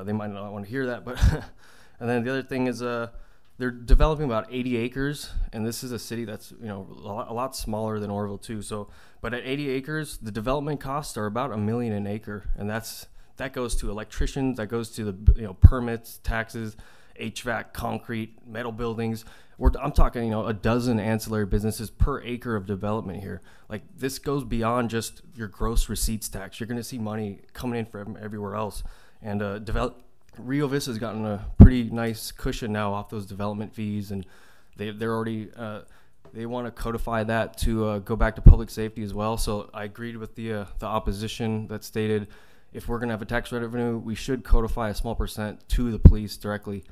They might not want to hear that, but and then the other thing is they're developing about 80 acres, and this is a city that's a lot smaller than Oroville too. So, but at 80 acres, the development costs are about $1 million an acre, and that goes to electricians, that goes to the permits, taxes, HVAC, concrete, metal buildings. I'm talking a dozen ancillary businesses per acre of development here. Like, this goes beyond just your gross receipts tax. You're going to see money coming in from everywhere else, and Rio Vista has gotten a pretty nice cushion now off those development fees, and they're already they want to codify that to go back to public safety as well. So I agreed with the opposition that stated if we're going to have a tax revenue, we should codify a small percent to the police directly.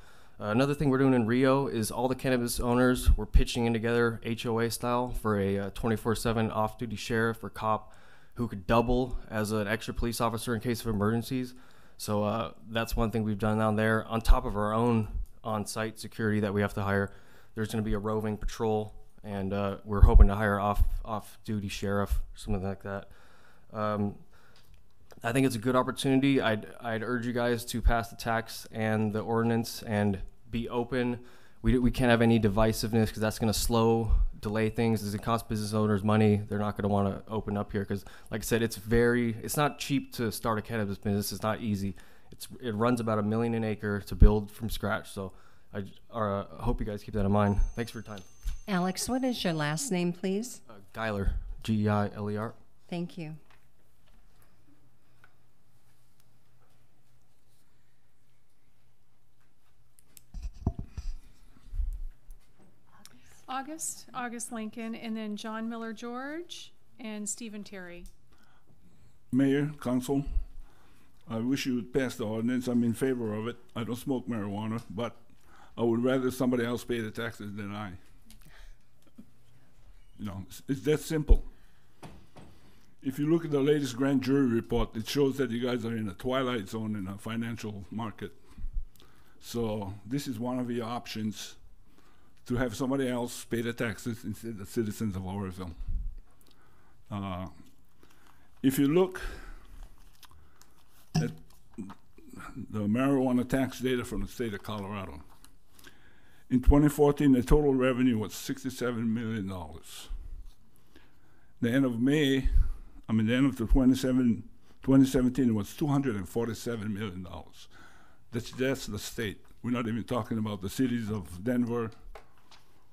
Another thing we're doing in Rio is all the cannabis owners, we're pitching in together HOA style for a 24/7 off-duty sheriff or cop who could double as an extra police officer in case of emergencies. So that's one thing we've done down there. On top of our own on-site security that we have to hire, there's going to be a roving patrol, and we're hoping to hire off-duty sheriff, something like that. I think it's a good opportunity. I'd urge you guys to pass the tax and the ordinance and be open. We can't have any divisiveness because that's going to delay things. It's going to cost business owners money. They're not going to want to open up here because, like I said, it's not cheap to start a cannabis business. It's not easy. It runs about $1 million an acre to build from scratch. So I hope you guys keep that in mind. Thanks for your time. Alex, what is your last name, please? Geiler, Geiler. Thank you. August Lincoln, and then John Miller George and Stephen Terry. Mayor, Council, I wish you would pass the ordinance. I'm in favor of it. I don't smoke marijuana, but I would rather somebody else pay the taxes than I. You know, it's that simple. If you look at the latest grand jury report, it shows that you guys are in a twilight zone in a financial market. So this is one of your options to have somebody else pay the taxes instead of the citizens of Oroville. If you look at the marijuana tax data from the state of Colorado, in 2014, the total revenue was $67 million. The end of the end of 2017, it was $247 million. That's the state. We're not even talking about the cities of Denver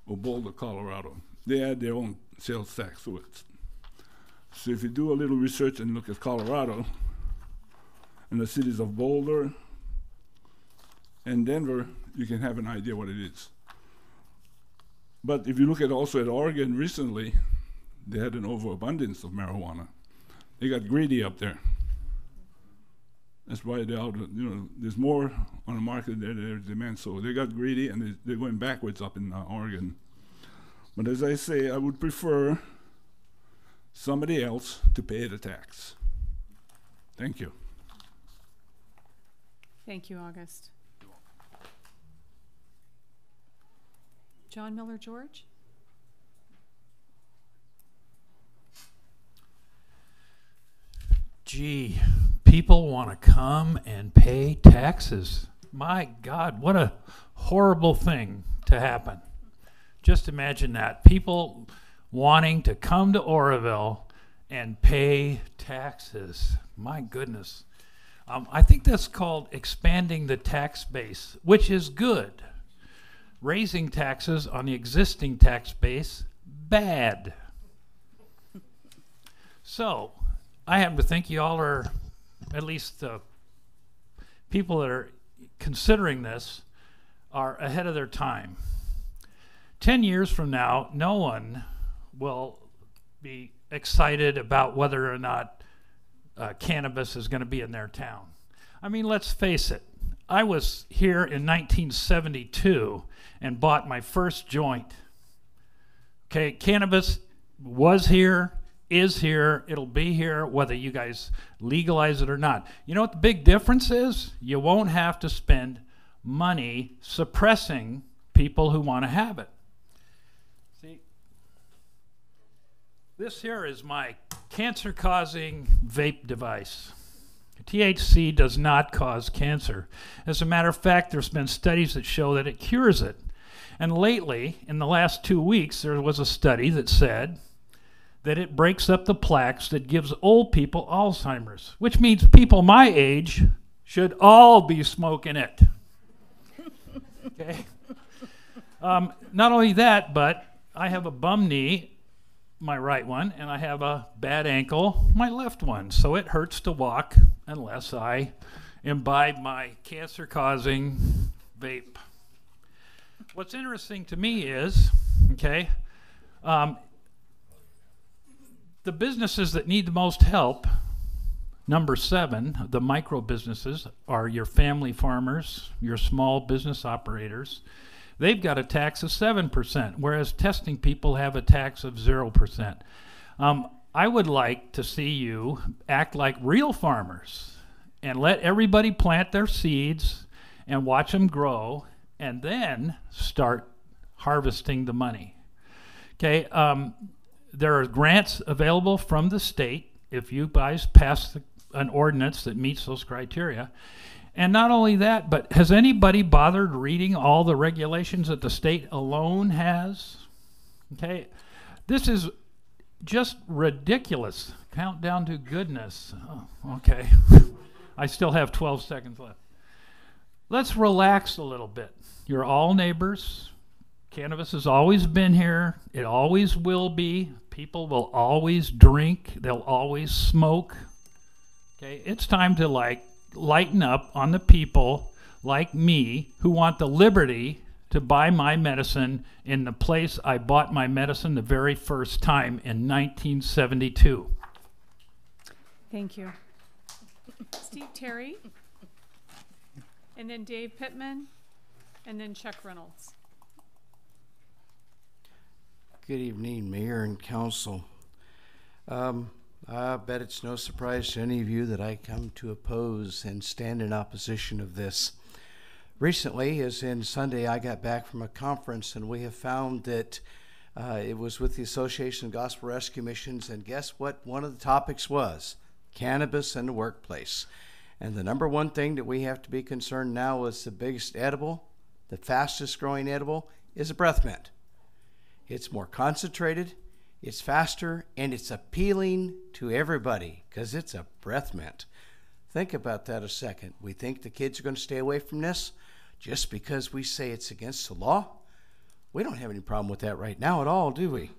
or Boulder, Colorado. They add their own sales tax to it. So if you do a little research and look at Colorado and the cities of Boulder and Denver, you can have an idea what it is. But if you look at also at Oregon recently, they had an overabundance of marijuana. They got greedy up there. That's why there's more on the market than there's demand. So they got greedy and they're going backwards up in Oregon. But as I say, I would prefer somebody else to pay the tax. Thank you. Thank you, August. John Miller George? Gee, people want to come and pay taxes. My God, what a horrible thing to happen. Just imagine that. People wanting to come to Oroville and pay taxes. My goodness. I think that's called expanding the tax base, which is good. Raising taxes on the existing tax base, bad. So, I happen to think you all are, at least the people that are considering this, are ahead of their time. 10 years from now, no one will be excited about whether or not cannabis is going to be in their town. I mean, let's face it. I was here in 1972 and bought my first joint. Okay, cannabis was here, is here, it'll be here whether you guys legalize it or not. You know what the big difference is? You won't have to spend money suppressing people who want to have it. See, this here is my cancer-causing vape device. THC does not cause cancer. As a matter of fact, there's been studies that show that it cures it. And lately, in the last 2 weeks, there was a study that said that it breaks up the plaques that gives old people Alzheimer's, which means people my age should all be smoking it. Okay. Not only that, but I have a bum knee, my right one, and I have a bad ankle, my left one. So it hurts to walk unless I imbibe my cancer-causing vape. What's interesting to me is, okay, the businesses that need the most help Number 7, the micro businesses are your family farmers, your small business operators. They've got a tax of 7%, whereas testing people have a tax of 0%. I would like to see you act like real farmers and let everybody plant their seeds and watch them grow and then start harvesting the money. Okay, there are grants available from the state if you guys pass an ordinance that meets those criteria. And not only that, but has anybody bothered reading all the regulations that the state alone has? Okay, this is just ridiculous. Countdown to goodness. Oh, okay. I still have 12 seconds left. Let's relax a little bit. You're all neighbors. Cannabis has always been here. It always will be. People will always drink. They'll always smoke. Okay, it's time to lighten up on the people like me who want the liberty to buy my medicine in the place I bought my medicine the very first time in 1972. Thank you. Steve Terry, and then Dave Pittman, and then Chuck Reynolds. Good evening, Mayor and Council. I bet it's no surprise to any of you that I come to oppose and stand in opposition of this. Recently, as in Sunday, I got back from a conference, and we have found that it was with the Association of Gospel Rescue Missions, and guess what one of the topics was? Cannabis in the workplace. And the number one thing that we have to be concerned now is the biggest edible, the fastest growing edible, is a breath mint. It's more concentrated, it's faster, and it's appealing to everybody because it's a breath mint. Think about that a second. We think the kids are going to stay away from this just because we say it's against the law? We don't have any problem with that right now at all, do we?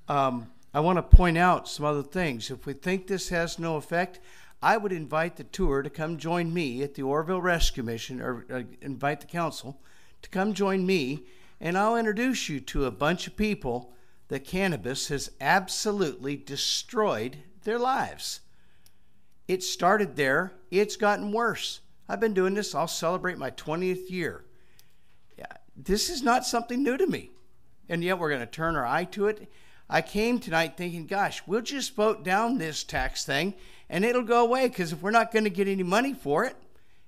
I want to point out some other things. If we think this has no effect, I would invite the tour to come join me at the Oroville Rescue Mission, or invite the council to come join me, and I'll introduce you to a bunch of people that cannabis has absolutely destroyed their lives. It started there. It's gotten worse. I've been doing this. I'll celebrate my 20th year. Yeah, this is not something new to me, and yet we're going to turn our eye to it. I came tonight thinking, gosh, we'll just vote down this tax thing, and it'll go away, because if we're not going to get any money for it,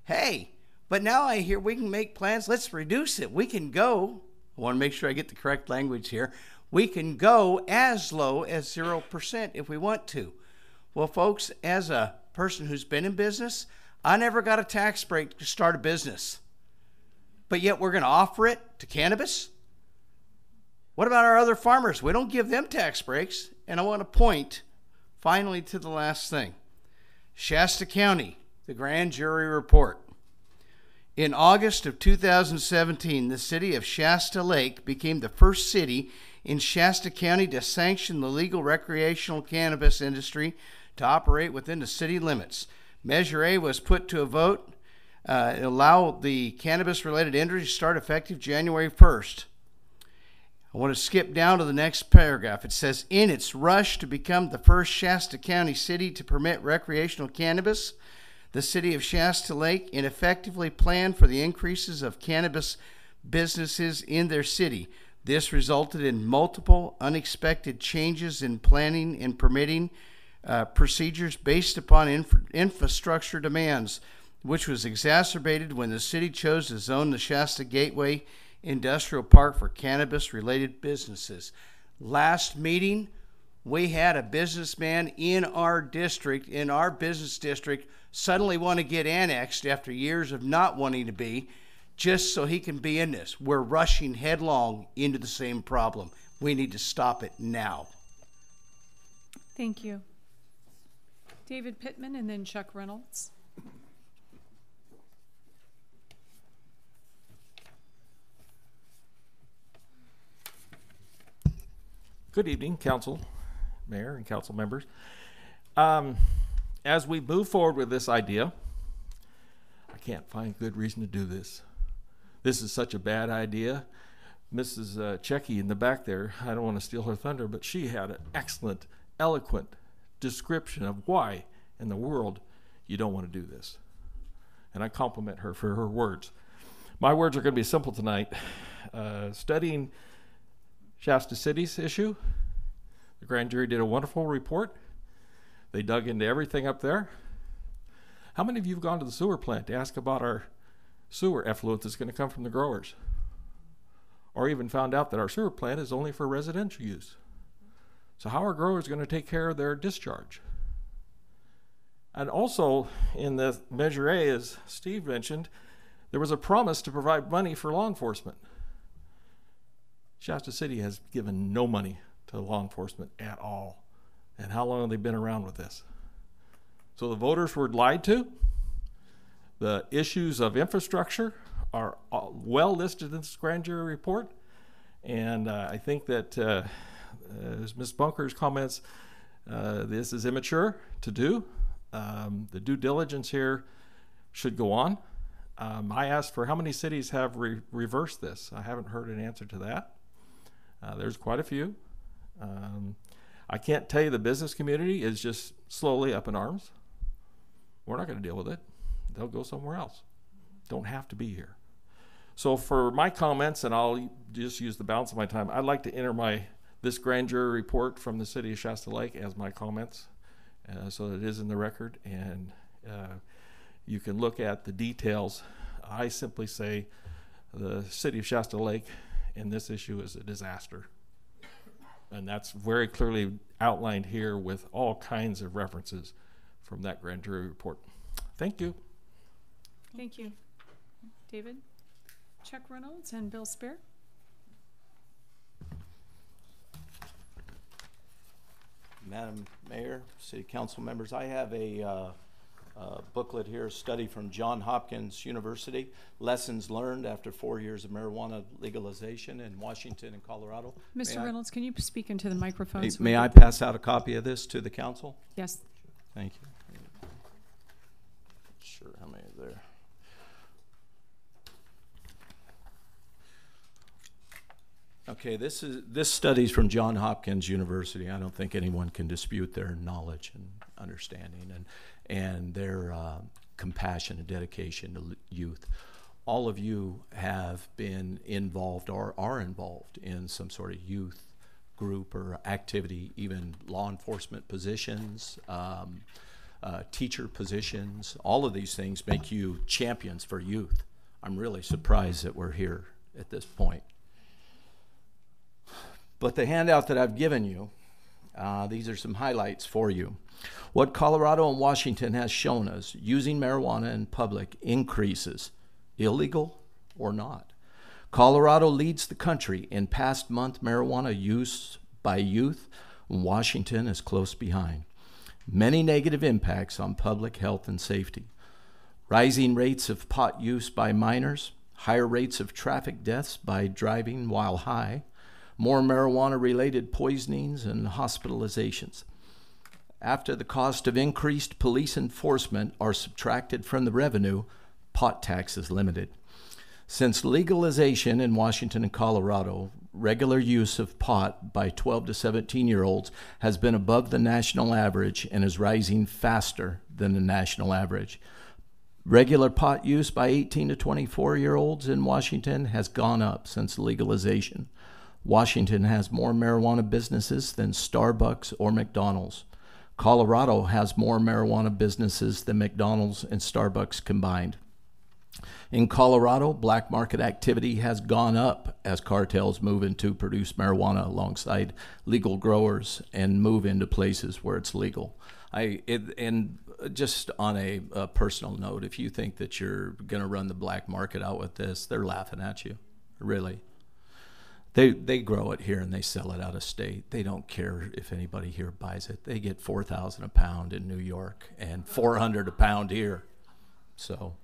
hey, but now I hear we can make plans. Let's reduce it. We can go, I want to make sure I get the correct language here, we can go as low as 0% if we want to. Well, folks, as a person who's been in business, I never got a tax break to start a business. But yet we're going to offer it to cannabis? What about our other farmers? We don't give them tax breaks. And I want to point finally to the last thing. Shasta County, the grand jury report. In August of 2017, the city of Shasta Lake became the first city in Shasta County to sanction the legal recreational cannabis industry to operate within the city limits. Measure A was put to a vote, allow the cannabis-related industry to start effective January 1st. I want to skip down to the next paragraph. It says, in its rush to become the first Shasta County city to permit recreational cannabis, the city of Shasta Lake ineffectively planned for the increases of cannabis businesses in their city. This resulted in multiple unexpected changes in planning and permitting procedures based upon infrastructure demands, which was exacerbated when the city chose to zone the Shasta Gateway Industrial Park for cannabis-related businesses. Last meeting, we had a businessman in our district, in our business district, suddenly want to get annexed after years of not wanting to be, just so he can be in this. We're rushing headlong into the same problem. We need to stop it now. Thank you. David Pittman, and then Chuck Reynolds. Good evening, Council, Mayor, and Council members. As we move forward with this idea, I can't find good reason to do this. This is such a bad idea. Mrs. Checky in the back there, I don't want to steal her thunder, but she had an excellent, eloquent description of why in the world, you don't want to do this. And I compliment her for her words. My words are going to be simple tonight. Studying Shasta City's issue, the grand jury did a wonderful report. They dug into everything up there. How many of you have gone to the sewer plant to ask about our sewer effluent that's going to come from the growers? Or even found out that our sewer plant is only for residential use. So how are growers going to take care of their discharge? And also in the Measure A, as Steve mentioned, there was a promise to provide money for law enforcement. Shasta City has given no money to law enforcement at all. And how long have they been around with this? So the voters were lied to. The issues of infrastructure are well listed in this grand jury report. And I think that, as Ms. Bunker's comments, this is immature to do. The due diligence here should go on. I asked for how many cities have reversed this. I haven't heard an answer to that. There's quite a few. I can't tell you the business community is just slowly up in arms. We're not going to deal with it. They'll go somewhere else. Don't have to be here. So for my comments, and I'll just use the balance of my time, I'd like to enter this grand jury report from the city of Shasta Lake as my comments, so that it is in the record, and you can look at the details. I simply say the city of Shasta Lake in this issue is a disaster. And that's very clearly outlined here with all kinds of references from that grand jury report. Thank you. Thank you. David? Chuck Reynolds and Bill Spear. Madam Mayor, City Council members, I have a booklet here, a study from Johns Hopkins University, Lessons Learned After 4 Years of Marijuana Legalization in Washington and Colorado. Mr. Reynolds, can you speak into the microphone? Hey, may I pass out a copy of this to the council? Yes. Thank you. Sure, how many are there? Okay, this study's from Johns Hopkins University. I don't think anyone can dispute their knowledge and understanding and their compassion and dedication to youth. All of you have been involved or are involved in some sort of youth group or activity, even law enforcement positions, teacher positions. All of these things make you champions for youth. I'm really surprised that we're here at this point. But the handout that I've given you, these are some highlights for you. What Colorado and Washington has shown us, using marijuana in public increases, illegal or not. Colorado leads the country in past month marijuana use by youth, and Washington is close behind. Many negative impacts on public health and safety. Rising rates of pot use by minors, higher rates of traffic deaths by driving while high, more marijuana-related poisonings and hospitalizations. After the cost of increased police enforcement are subtracted from the revenue, pot tax is limited. Since legalization in Washington and Colorado, regular use of pot by 12 to 17-year-olds has been above the national average and is rising faster than the national average. Regular pot use by 18 to 24-year-olds in Washington has gone up since legalization. Washington has more marijuana businesses than Starbucks or McDonald's. Colorado has more marijuana businesses than McDonald's and Starbucks combined. In Colorado, black market activity has gone up as cartels move into produce marijuana alongside legal growers and move into places where it's legal. And just on a personal note, if you think that you're going to run the black market out with this, they're laughing at you, really. They grow it here and they sell it out of state. They don't care if anybody here buys it. They get $4,000 a pound in New York and $400 a pound here. So,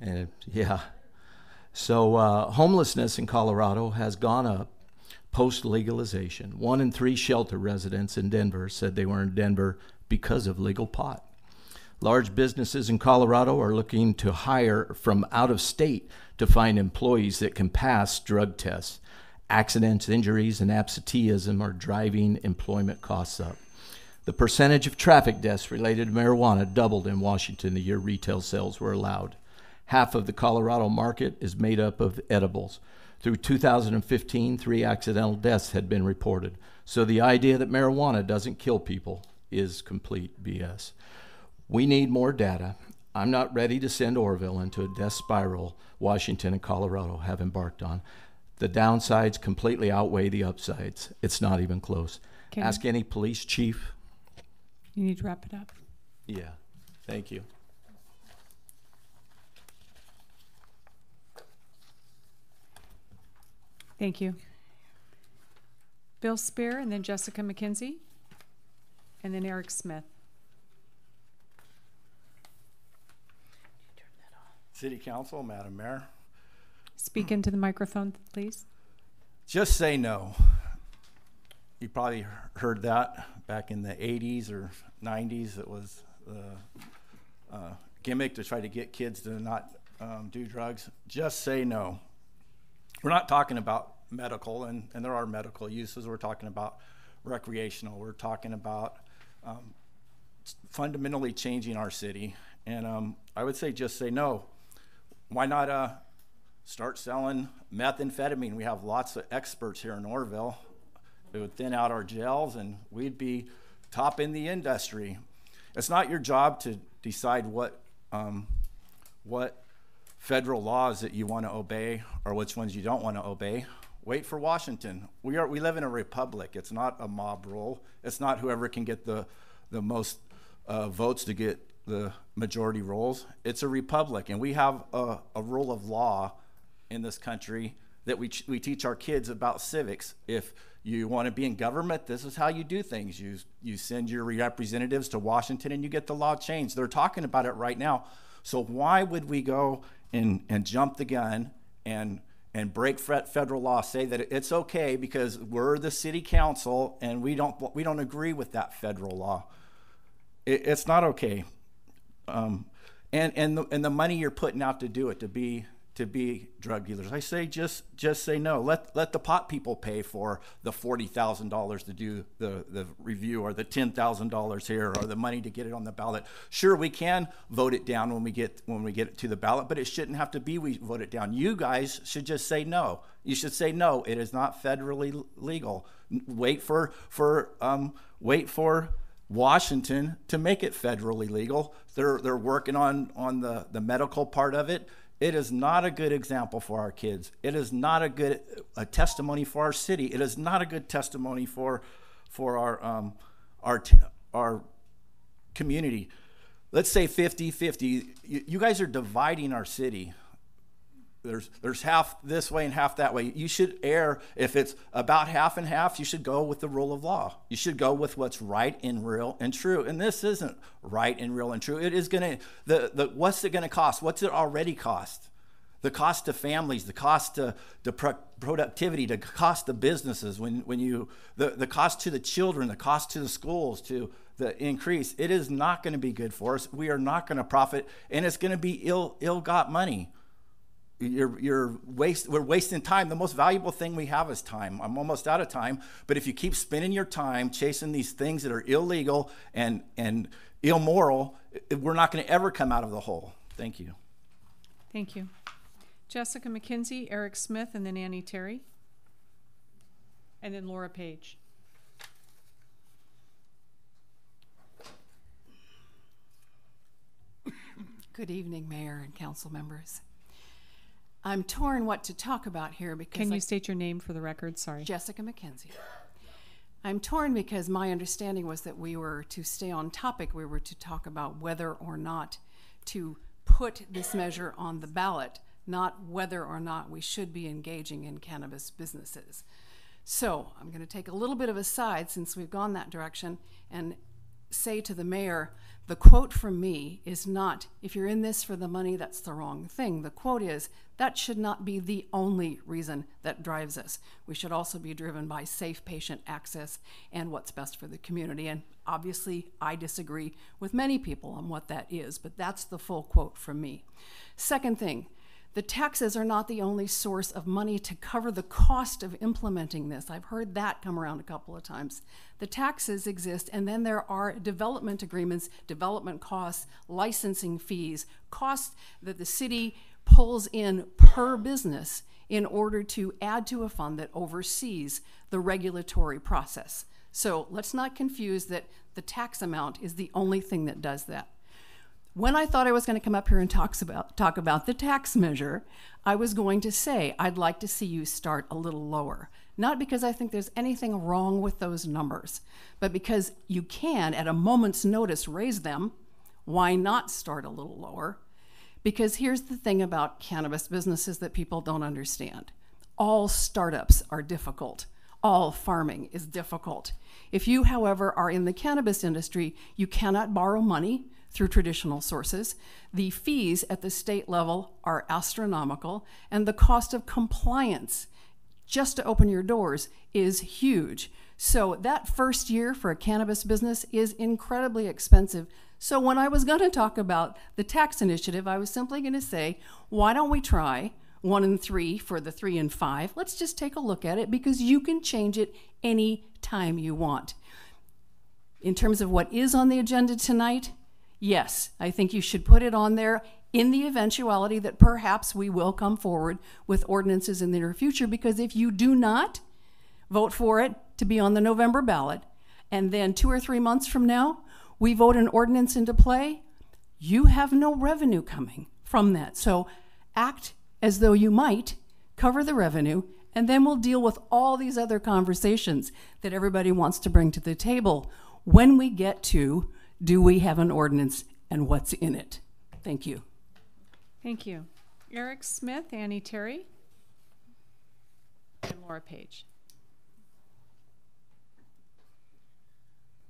and yeah. So homelessness in Colorado has gone up post-legalization. 1 in 3 shelter residents in Denver said they were in Denver because of legal pot. Large businesses in Colorado are looking to hire from out of state to find employees that can pass drug tests. Accidents, injuries, and absenteeism are driving employment costs up. The percentage of traffic deaths related to marijuana doubled in Washington the year retail sales were allowed. Half of the Colorado market is made up of edibles. Through 2015, 3 accidental deaths had been reported. So the idea that marijuana doesn't kill people is complete BS. We need more data. I'm not ready to send Oroville into a death spiral Washington and Colorado have embarked on. The downsides completely outweigh the upsides. It's not even close. Ask any police chief. You need to wrap it up. Yeah, thank you. Thank you. Bill Spear, and then Jessica McKenzie, and then Eric Smith. City Council, Madam Mayor. Speak into the microphone, please. Just say no. You probably heard that back in the 80s or 90s. It was the gimmick to try to get kids to not do drugs. Just say no. We're not talking about medical, and there are medical uses. We're talking about recreational. We're talking about fundamentally changing our city. And I would say just say no. Why not start selling methamphetamine? We have lots of experts here in Oroville. It would thin out our jails, and we'd be top in the industry. It's not your job to decide what federal laws that you want to obey or which ones you don't want to obey. Wait for Washington. We live in a republic. It's not a mob rule. It's not whoever can get the most votes to get the majority roles. It's a republic, and we have a rule of law in this country that we teach our kids about civics. If you want to be in government, this is how you do things. You send your representatives to Washington and you get the law changed. They're talking about it right now. So why would we go and jump the gun and break federal law, say that it's okay because we're the city council and we don't agree with that federal law? It's not okay. And the money you're putting out to do it, to be drug dealers, I say just say no. Let the pot people pay for the $40,000 to do the review, or the $10,000 here, or the money to get it on the ballot. Sure, we can vote it down when we get it to the ballot, but it shouldn't have to be we vote it down. You guys should just say no. You should say no. It is not federally legal. Wait for Washington to make it federally legal. They're working on the medical part of it. It is not a good example for our kids. It is not a good testimony for our city. It is not a good testimony for our community. Let's say 50-50. You guys are dividing our city. There's half this way and half that way. You should err. If it's about half and half, you should go with the rule of law. You should go with what's right and real and true. And this isn't right and real and true. It is going to, what's it going to cost? What's it already cost? The cost to families, the cost to productivity, the cost to businesses, the cost to the children, the cost to the schools, to the increase. It is not going to be good for us. We are not going to profit, and it's going to be ill-got money. We're wasting time. The most valuable thing we have is time. I'm almost out of time, but if you keep spending your time chasing these things that are illegal and immoral, we're not going to ever come out of the hole. Thank you. Thank you. Jessica McKenzie, Eric Smith, and then Annie Terry, and then Laura Page. Good evening, Mayor and council members. I'm torn what to talk about here because— Can you state your name for the record? Sorry. Jessica McKenzie. I'm torn because my understanding was that we were to stay on topic. We were to talk about whether or not to put this measure on the ballot, not whether or not we should be engaging in cannabis businesses. So I'm going to take a little bit of a side since we've gone that direction and say to the mayor, the quote from me is not, if you're in this for the money, that's the wrong thing. The quote is, that should not be the only reason that drives us. We should also be driven by safe patient access and what's best for the community. And obviously, I disagree with many people on what that is, but that's the full quote from me. Second thing, The taxes are not the only source of money to cover the cost of implementing this. I've heard that come around a couple of times. The taxes exist, and then there are development agreements, development costs, licensing fees, costs that the city pulls in per business in order to add to a fund that oversees the regulatory process. So let's not confuse that the tax amount is the only thing that does that. When I thought I was going to come up here and talk about the tax measure, I was going to say I'd like to see you start a little lower. Not because I think there's anything wrong with those numbers, but because you can, at a moment's notice, raise them. Why not start a little lower? Because here's the thing about cannabis businesses that people don't understand. All startups are difficult. All farming is difficult. If you, however, are in the cannabis industry, you cannot borrow money through traditional sources. The fees at the state level are astronomical, and the cost of compliance just to open your doors is huge. So that first year for a cannabis business is incredibly expensive. So when I was going to talk about the tax initiative, I was simply going to say, why don't we try 1 and 3 for the 3 and 5? Let's just take a look at it, because you can change it any time you want. In terms of what is on the agenda tonight, yes, I think you should put it on there in the eventuality that perhaps we will come forward with ordinances in the near future, because if you do not vote for it to be on the November ballot, and then 2 or 3 months from now, we vote an ordinance into play, you have no revenue coming from that. So act as though you might cover the revenue, and then we'll deal with all these other conversations that everybody wants to bring to the table when we get to, do we have an ordinance and what's in it? Thank you. Thank you. Eric Smith, Annie Terry, and Laura Page.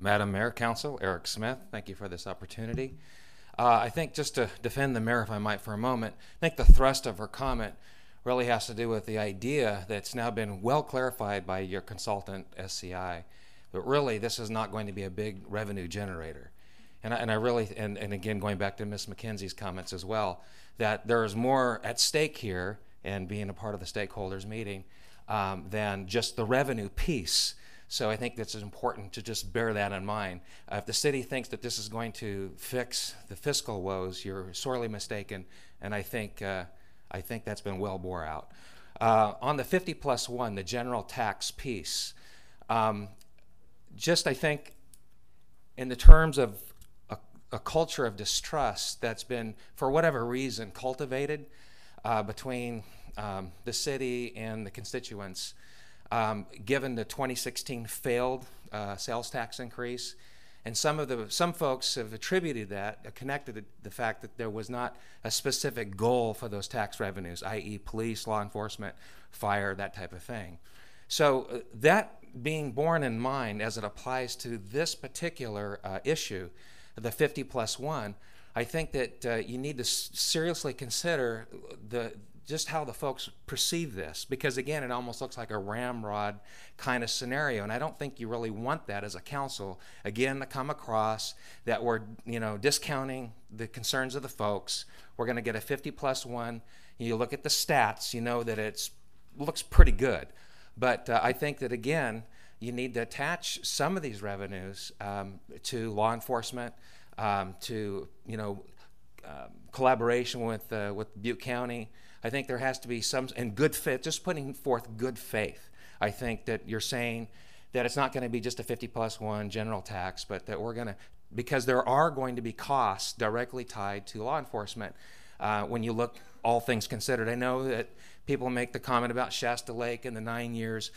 Madam Mayor, Council, Eric Smith, thank you for this opportunity. I think just to defend the mayor, if I might, for a moment, I think the thrust of her comment really has to do with the idea that's now been well clarified by your consultant, SCI, but really this is not going to be a big revenue generator. And I really, and again, going back to Ms. McKenzie's comments as well, that there is more at stake here, and being a part of the stakeholders meeting, than just the revenue piece. So I think that's important to just bear that in mind. If the city thinks that this is going to fix the fiscal woes, you're sorely mistaken, and I think that's been well bore out. On the 50+1, the general tax piece, just I think in the terms of a culture of distrust that's been, for whatever reason, cultivated between the city and the constituents, given the 2016 failed sales tax increase, and some folks have attributed that, connected the fact that there was not a specific goal for those tax revenues, i.e. police, law enforcement, fire, that type of thing. So that being borne in mind as it applies to this particular issue, the 50+1, I think that you need to seriously consider just how the folks perceive this, because again, it almost looks like a ramrod kind of scenario, and I don't think you really want that as a council, again, to come across that we're discounting the concerns of the folks. We're going to get a 50+1. You look at the stats, you know that it looks pretty good, but I think that again, you need to attach some of these revenues to law enforcement, to collaboration with Butte County. I think there has to be some, and good faith, just putting forth good faith. I think that you're saying that it's not going to be just a 50+1 general tax, but that we're going to, because there are going to be costs directly tied to law enforcement when you look all things considered. I know that people make the comment about Shasta Lake and the 9 years,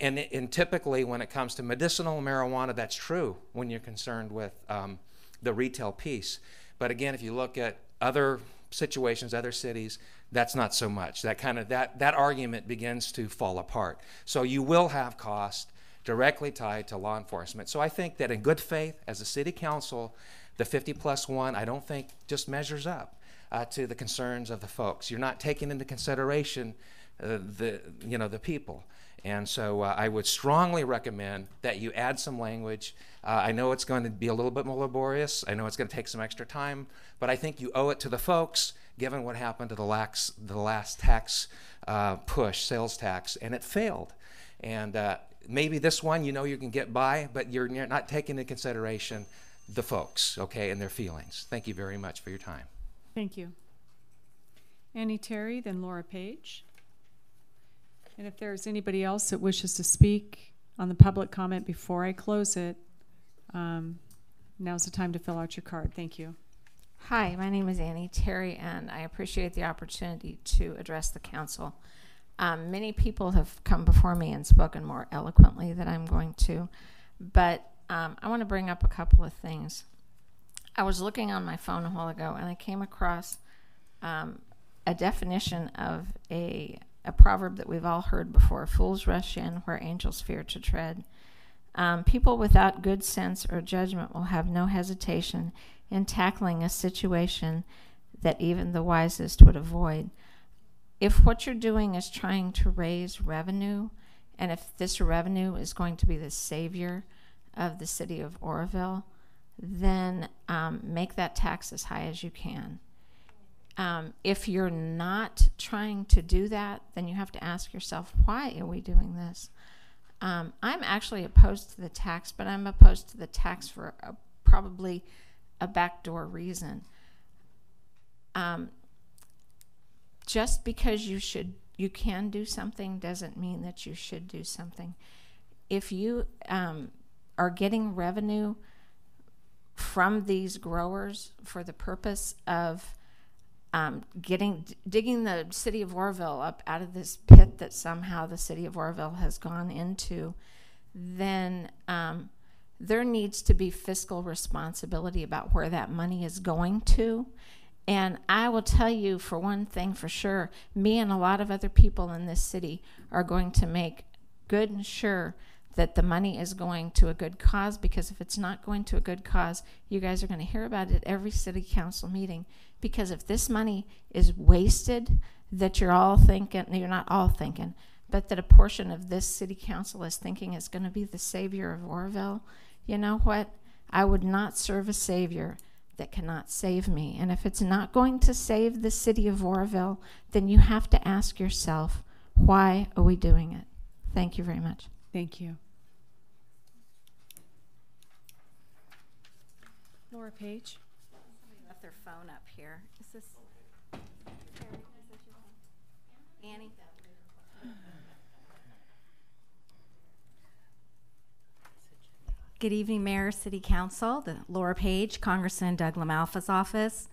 and typically when it comes to medicinal marijuana, that's true when you're concerned with the retail piece. But again, if you look at other situations, other cities, that's not so much. That argument begins to fall apart. So you will have costs directly tied to law enforcement. So I think that in good faith, as a city council, the 50+1, I don't think just measures up to the concerns of the folks. You're not taking into consideration the people. And so I would strongly recommend that you add some language. I know it's going to be a little bit more laborious. I know it's going to take some extra time, but I think you owe it to the folks given what happened to the last tax push, sales tax, and it failed. And maybe this one, you know, you can get by, but you're not taking into consideration the folks, okay, and their feelings. Thank you very much for your time. Thank you. Annie Terry, then Laura Page. And if there's anybody else that wishes to speak on the public comment before I close it, now's the time to fill out your card. Thank you. Hi, my name is Annie Terry, and I appreciate the opportunity to address the council. Many people have come before me and spoken more eloquently than I'm going to, but I want to bring up a couple of things. I was looking on my phone a while ago, and I came across a definition of a proverb that we've all heard before: fools rush in where angels fear to tread. People without good sense or judgment will have no hesitation in tackling a situation that even the wisest would avoid. If what you're doing is trying to raise revenue, and if this revenue is going to be the savior of the city of Oroville, then make that tax as high as you can. If you're not trying to do that, then you have to ask yourself, why are we doing this? I'm actually opposed to the tax, but I'm opposed to the tax for probably a backdoor reason. Just because you can do something doesn't mean that you should do something. If you are getting revenue from these growers for the purpose of digging the city of Oroville up out of this pit that somehow the city of Oroville has gone into, then there needs to be fiscal responsibility about where that money is going to. And I will tell you, for one thing for sure, me and a lot of other people in this city are going to make good and sure that the money is going to a good cause, because if it's not going to a good cause, you guys are going to hear about it at every city council meeting. Because if this money is wasted, that you're all thinking, you're not all thinking, but that a portion of this city council is thinking is going to be the savior of Oroville, you know what? I would not serve a savior that cannot save me. And if it's not going to save the city of Oroville, then you have to ask yourself, why are we doing it? Thank you very much. Thank you. Laura Page. Somebody left their phone up here. Is this Terry? Is this your phone? Annie? Good evening, Mayor, City Council, Laura Page, Congressman Doug LaMalfa's office.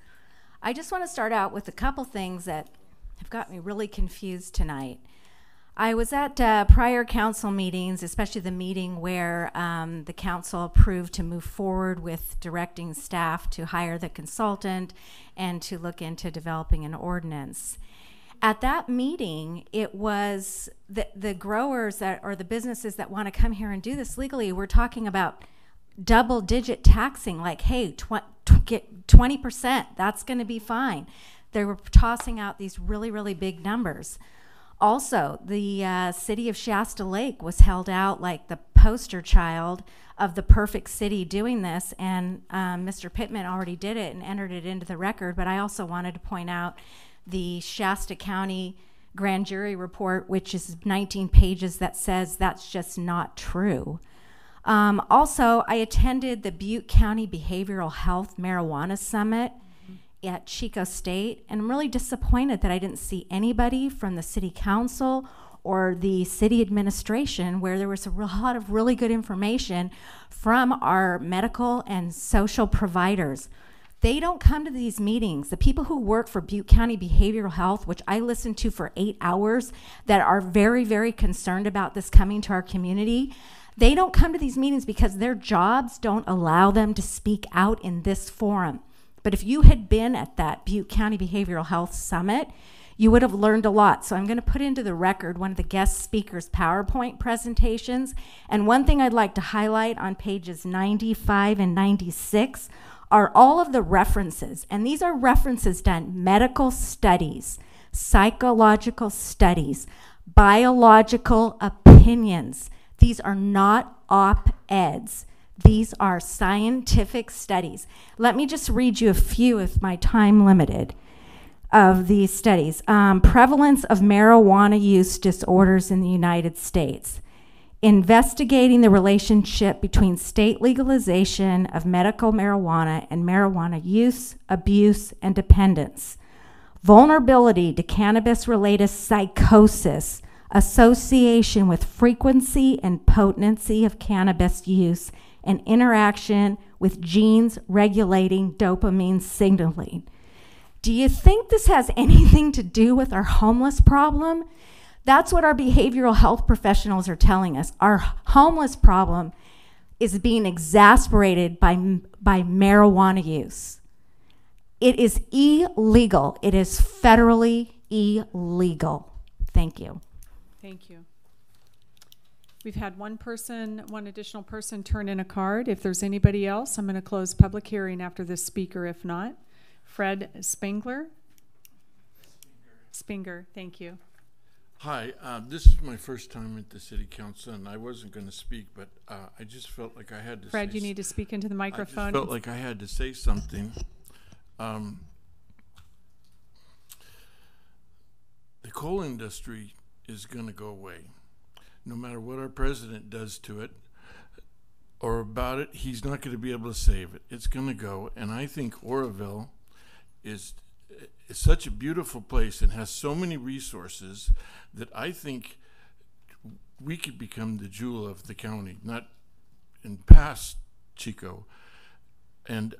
I just want to start out with a couple things that have got me really confused tonight. I was at prior council meetings, especially the meeting where the council approved to move forward with directing staff to hire the consultant and to look into developing an ordinance. At that meeting, it was the growers or the businesses that want to come here and do this legally, we're talking about double-digit taxing, like, hey, get 20%, that's going to be fine. They were tossing out these really, really big numbers. Also, the city of Shasta Lake was held out like the poster child of the perfect city doing this, and Mr. Pittman already did it and entered it into the record, but I also wanted to point out the Shasta County grand jury report, which is 19 pages, that says that's just not true. Also, I attended the Butte County Behavioral Health Marijuana Summit at Chico State, and I'm really disappointed that I didn't see anybody from the city council or the city administration, where there was a lot of really good information from our medical and social providers. They don't come to these meetings. The people who work for Butte County Behavioral Health, which I listened to for 8 hours, that are very, very concerned about this coming to our community, they don't come to these meetings because their jobs don't allow them to speak out in this forum. But if you had been at that Butte County Behavioral Health Summit, you would have learned a lot. So I'm going to put into the record one of the guest speakers' PowerPoint presentations. And one thing I'd like to highlight on pages 95 and 96 are all of the references. And these are references done: medical studies, psychological studies, biological opinions. These are not op-eds. These are scientific studies. Let me just read you a few if my time limited. of these studies. Prevalence of marijuana use disorders in the United States. Investigating the relationship between state legalization of medical marijuana and marijuana use, abuse, and dependence. Vulnerability to cannabis-related psychosis, association with frequency and potency of cannabis use, and interaction with genes regulating dopamine signaling. Do you think this has anything to do with our homeless problem? That's what our behavioral health professionals are telling us. Our homeless problem is being exacerbated by marijuana use. It is illegal. It is federally illegal. Thank you. Thank you. We've had one additional person turn in a card. If there's anybody else, I'm going to close public hearing after this speaker. If not, Fred Spengler. Spinger, thank you. Hi, this is my first time at the City Council, and I wasn't going to speak, but I just felt like I had to Fred, you need to speak into the microphone. I just felt like I had to say something. The coal industry is going to go away. No matter what our president does to it or about it, he's not going to be able to save it. It's going to go, and I think Oroville is such a beautiful place and has so many resources that I think we could become the jewel of the county, not in past Chico. And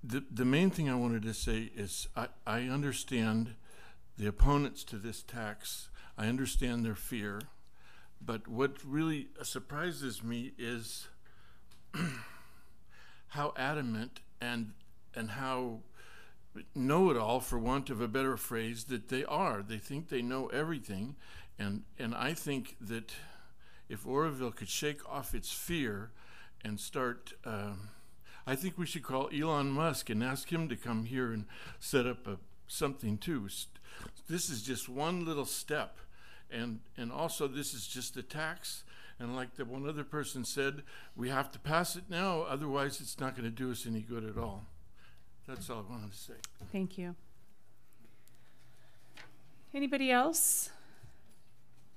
the main thing I wanted to say is I understand the opponents to this tax. I understand their fear, but what really surprises me is how adamant and how know-it-all, for want of a better phrase, that they are. They think they know everything, and I think that if Oroville could shake off its fear and start, I think we should call Elon Musk and ask him to come here and set up something too. This is just one little step, and also this is just a tax. And like the one other person said, we have to pass it now, otherwise it's not going to do us any good at all. That's all I wanted to say. Thank you. Anybody else?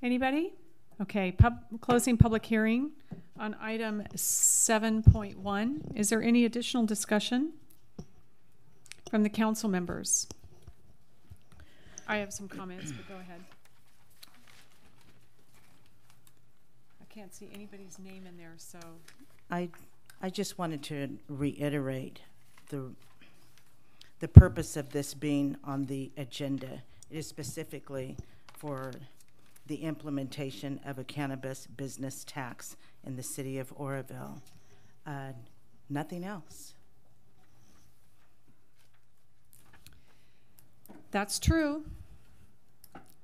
Anybody? Okay, closing public hearing on item 7.1. Is there any additional discussion from the council members? I have some comments, but go ahead. I can't see anybody's name in there, so. I just wanted to reiterate the purpose of this being on the agenda. It is specifically for the implementation of a cannabis business tax in the city of Oroville. Nothing else. That's true.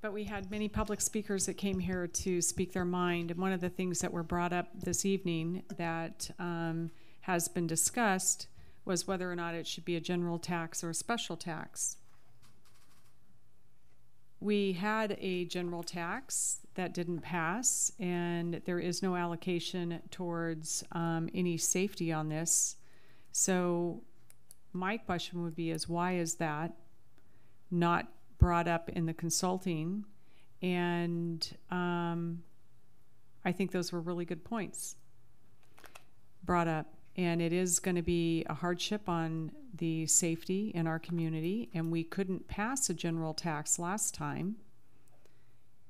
But we had many public speakers that came here to speak their mind. And one of the things that were brought up this evening that has been discussed was whether or not it should be a general tax or a special tax. We had a general tax that didn't pass, and there is no allocation towards any safety on this. So my question would be is why is that not brought up in the consulting? And I think those were really good points brought up. And it is going to be a hardship on the safety in our community. And we couldn't pass a general tax last time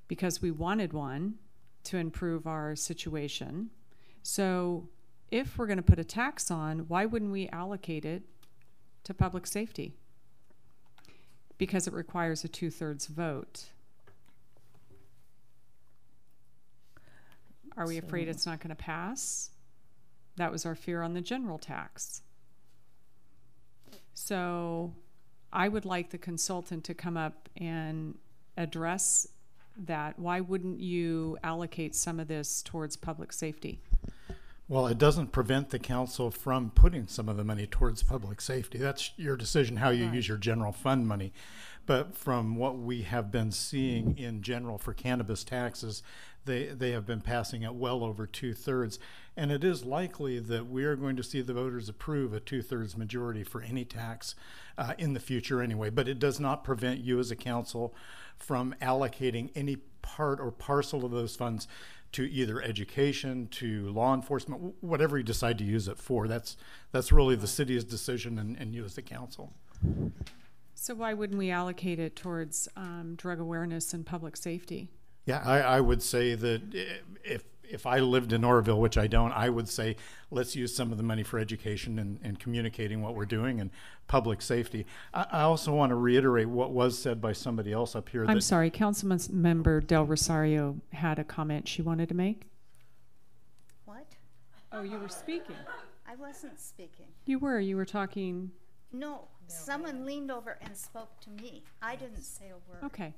because we wanted one to improve our situation. So if we're going to put a tax on, why wouldn't we allocate it to public safety? Because it requires a 2/3 vote. Are we afraid it's not going to pass? That was our fear on the general tax. So I would like the consultant to come up and address that. Why wouldn't you allocate some of this towards public safety? Well, it doesn't prevent the council from putting some of the money towards public safety. That's your decision how you use your general fund money. But from what we have been seeing in general for cannabis taxes, they have been passing at well over 2/3. And it is likely that we are going to see the voters approve a 2/3 majority for any tax in the future anyway. But it does not prevent you as a council from allocating any part or parcel of those funds to either education, to law enforcement, whatever you decide to use it for. That's really the city's decision and you as the council. So why wouldn't we allocate it towards drug awareness and public safety? Yeah, I would say that if I lived in Oroville, which I don't, I would say let's use some of the money for education and communicating what we're doing and public safety. I also want to reiterate what was said by somebody else up here. I'm sorry, Councilman Member Del Rosario had a comment she wanted to make. What? Oh, you were speaking. I wasn't speaking. You were talking. No, someone leaned over and spoke to me. I didn't say a word. Okay.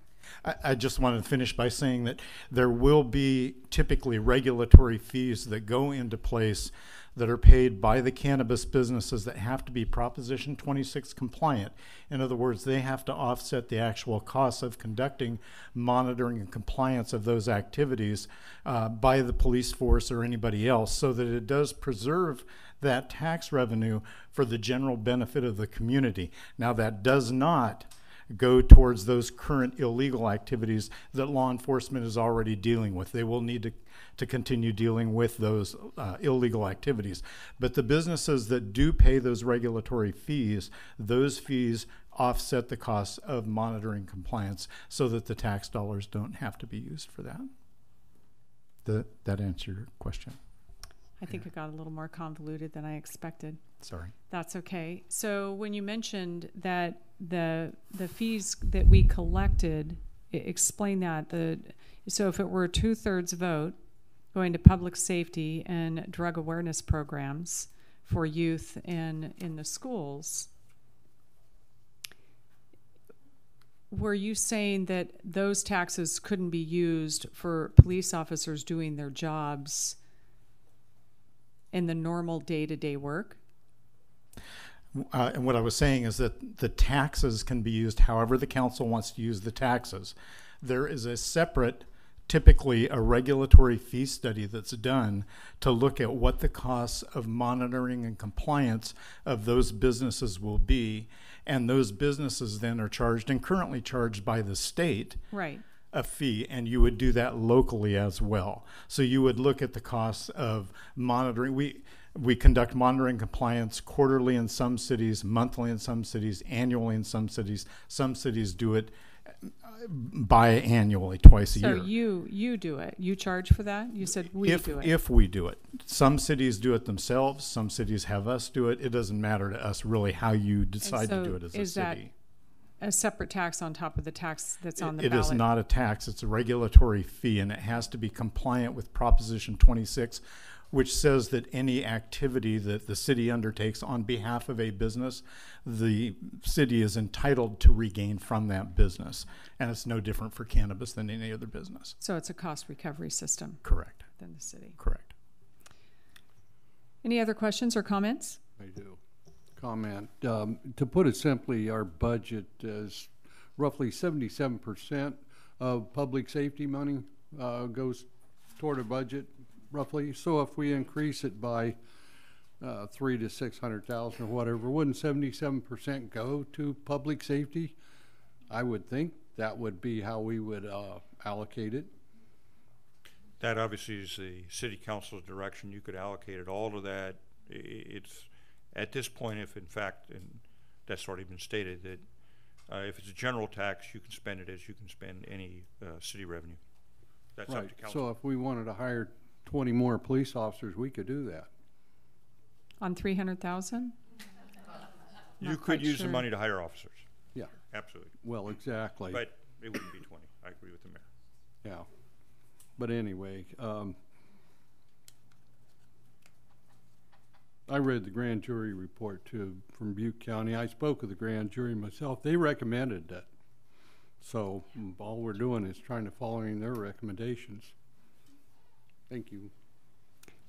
I just wanted to finish by saying that there will be typically regulatory fees that go into place that are paid by the cannabis businesses that have to be Proposition 26 compliant. In other words, they have to offset the actual costs of conducting monitoring and compliance of those activities by the police force or anybody else, so that it does preserve that tax revenue for the general benefit of the community. Now, that does not go towards those current illegal activities that law enforcement is already dealing with. They will need to continue dealing with those illegal activities. But the businesses that do pay those regulatory fees, those fees offset the costs of monitoring compliance so that the tax dollars don't have to be used for that. That answer your question? I think it got a little more convoluted than I expected. Sorry. That's okay. So when you mentioned that the fees that we collected, explain that. So if it were a 2/3 vote going to public safety and drug awareness programs for youth in the schools, were you saying that those taxes couldn't be used for police officers doing their jobs in the normal day-to-day work? And what I was saying is that the taxes can be used however the council wants to use the taxes. There is a separate, typically a regulatory fee study that's done to look at what the costs of monitoring and compliance of those businesses will be. And those businesses then are charged and currently charged by the state. Right. A fee, and you would do that locally as well. So you would look at the costs of monitoring. We conduct monitoring compliance quarterly in some cities, monthly in some cities, annually in some cities. Some cities do it biannually, twice a year. So you do it. You charge for that? You said we do it. If we do it. Some cities do it themselves. Some cities have us do it. It doesn't matter to us really how you decide to do it as a city. A separate tax on top of the tax that's on the ballot? It is not a tax. It's a regulatory fee, and it has to be compliant with Proposition 26, which says that any activity that the city undertakes on behalf of a business, the city is entitled to regain from that business. And it's no different for cannabis than any other business. So it's a cost recovery system. Correct. Than the city. Correct. Any other questions or comments? I do. Comment. To put it simply, our budget is roughly 77% of public safety money goes toward a budget, roughly. So if we increase it by 300,000 to 600,000 or whatever, wouldn't 77% go to public safety? I would think that would be how we would allocate it. That obviously is the city council's direction. You could allocate it all to that. It's at this point, if in fact, and that's already been stated, that if it's a general tax, you can spend it as you can spend any city revenue. That's right. Up to council. So if we wanted to hire 20 more police officers, we could do that. On 300,000? You could use the money to hire officers. Yeah. Absolutely. Well, exactly. But it wouldn't be 20. I agree with the mayor. Yeah. But anyway, I read the grand jury report too from Butte County. I spoke with the grand jury myself. They recommended that. So all we're doing is trying to follow their recommendations. Thank you.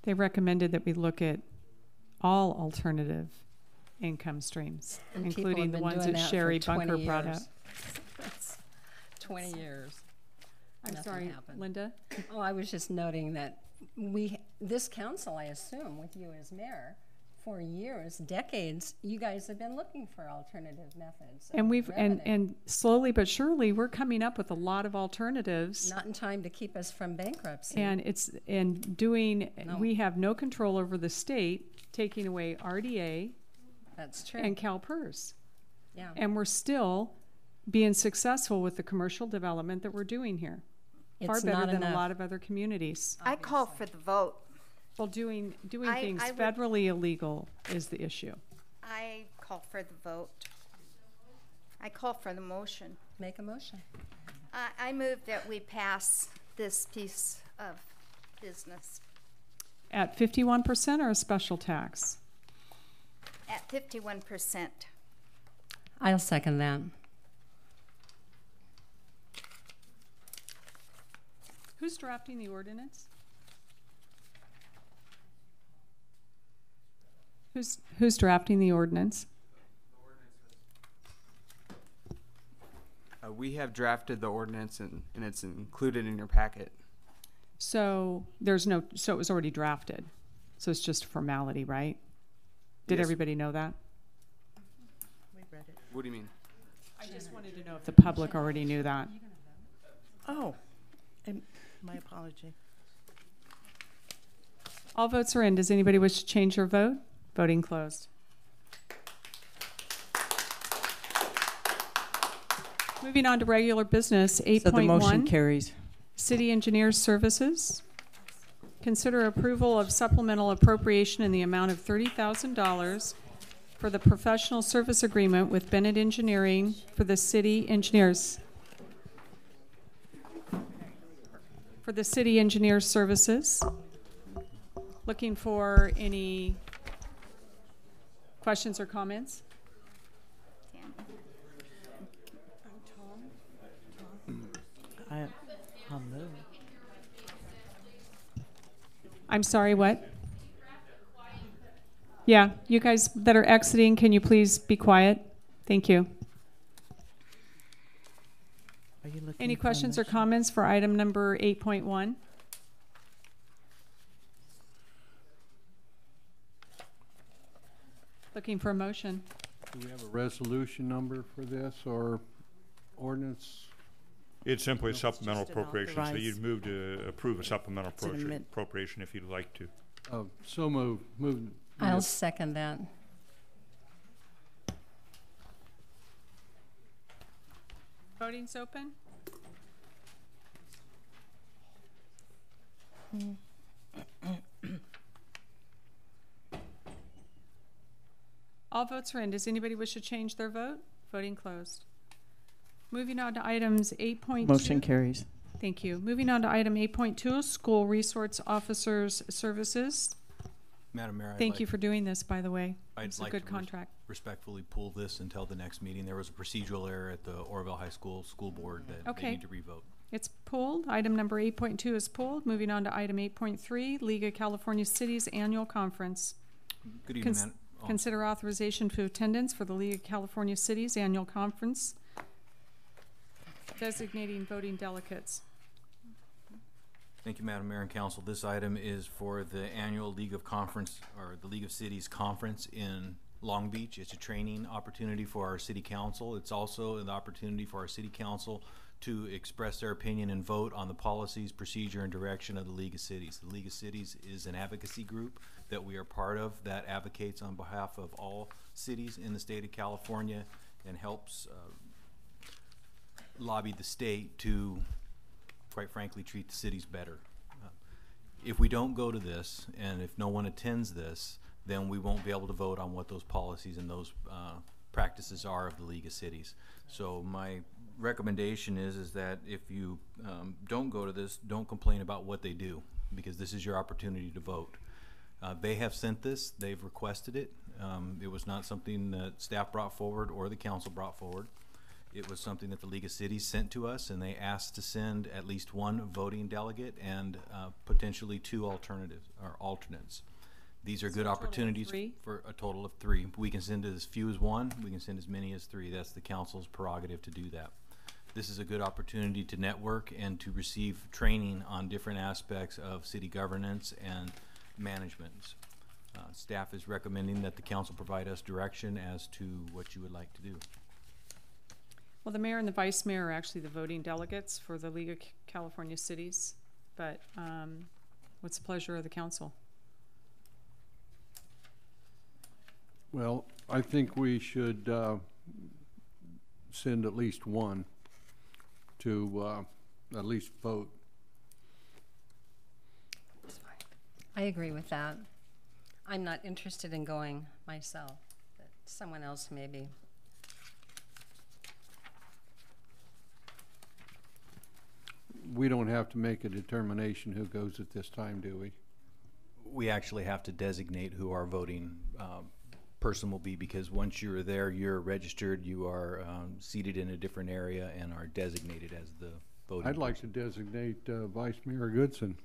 They recommended that we look at all alternative income streams, And including the ones that Sherry Bunker brought up. That's 20 years. I'm Nothing sorry, happened. Linda? Oh, I was just noting that this council, I assume, with you as mayor, for years, decades, you guys have been looking for alternative methods. And of we've, revenue. and slowly but surely, we're coming up with a lot of alternatives. Not in time to keep us from bankruptcy. And doing, we have no control over the state taking away RDA. That's true. And CalPERS. Yeah. And we're still being successful with the commercial development that we're doing here. Far It's better not than enough. a lot of other communities. I call for the vote. Well, doing I things would- federally illegal is the issue. I call for the vote. I call for the motion. Make a motion. I move that we pass this piece of business At 51% or a special tax? at 51%. I'll second that. Who's drafting the ordinance? Who's drafting the ordinance? We have drafted the ordinance and it's included in your packet. So it was already drafted. So it's just a formality, right? Did Yes. everybody know that? We read it. What do you mean? I just wanted to know if the public already knew that. Oh, and my apology. All votes are in. Does anybody wish to change their vote? Voting closed. Moving on to regular business, 8.1. So the motion carries. City Engineers Services. Consider approval of supplemental appropriation in the amount of $30,000 for the professional service agreement with Bennett Engineering for the city engineers. For the City Engineers Services. Looking for any questions or comments? I'll move. I'm sorry, what? Yeah, you guys that are exiting, can you please be quiet? Thank you. Are you looking Any for a questions or motion? comments for item number 8.1? Looking for a motion. Do we have a resolution number for this or ordinance? It's simply a No, it's supplemental just an appropriation, so authorized- you'd move to approve a supplemental It's an amend- appropriation if you'd like to. So moved. I'll second that. Voting's open. All votes are in. Does anybody wish to change their vote? Voting closed. Moving on to items 8.2. Motion carries. Thank you. Moving on to item 8.2, School Resource Officers Services. Madam Mayor, Thank you for doing this, by the way. I'd It's a like good to contract. respectfully pull this until the next meeting. There was a procedural error at the Oroville High School School Board that they Okay. need to revote. It's pulled. Item number 8.2 is pulled. Moving on to item 8.3, League of California Cities Annual Conference. Good evening, Cons- Madam. Oh, Consider authorization for attendance for the League of California Cities Annual Conference, designating voting delegates. Thank you, Madam Mayor and Council. This item is for the annual League of Conference, or the League of Cities Conference in Long Beach. It's a training opportunity for our city council. It's also an opportunity for our city council to express their opinion and vote on the policies, procedure, and direction of the League of Cities. The League of Cities is an advocacy group that we are part of that advocates on behalf of all cities in the state of California and helps lobby the state to, quite frankly, treat the cities better. If we don't go to this, and if no one attends this, then we won't be able to vote on what those policies and those practices are of the League of Cities. So my recommendation is that if you don't go to this, don't complain about what they do, because this is your opportunity to vote. They have sent this, they've requested it. It was not something that staff brought forward or the council brought forward. It was something that the League of Cities sent to us, and they asked to send at least one voting delegate and potentially two alternatives or alternates. These are good opportunities for a total of 3. We can send as few as 1. We can send as many as 3. That's the council's prerogative to do that. this is a good opportunity to network and to receive training on different aspects of city governance and management. Staff is recommending that the council provide us direction as to what you would like to do. Well, the mayor and the vice mayor are actually the voting delegates for the League of California Cities, but what's the pleasure of the council? Well, I think we should send at least one to at least vote. I agree with that. I'm not interested in going myself, but someone else maybe. We don't have to make a determination who goes at this time, do we? We actually have to designate who our voting person will be, because once you're there, you're registered, you are seated in a different area and are designated as the voting I'd like to designate Vice Mayor Goodson.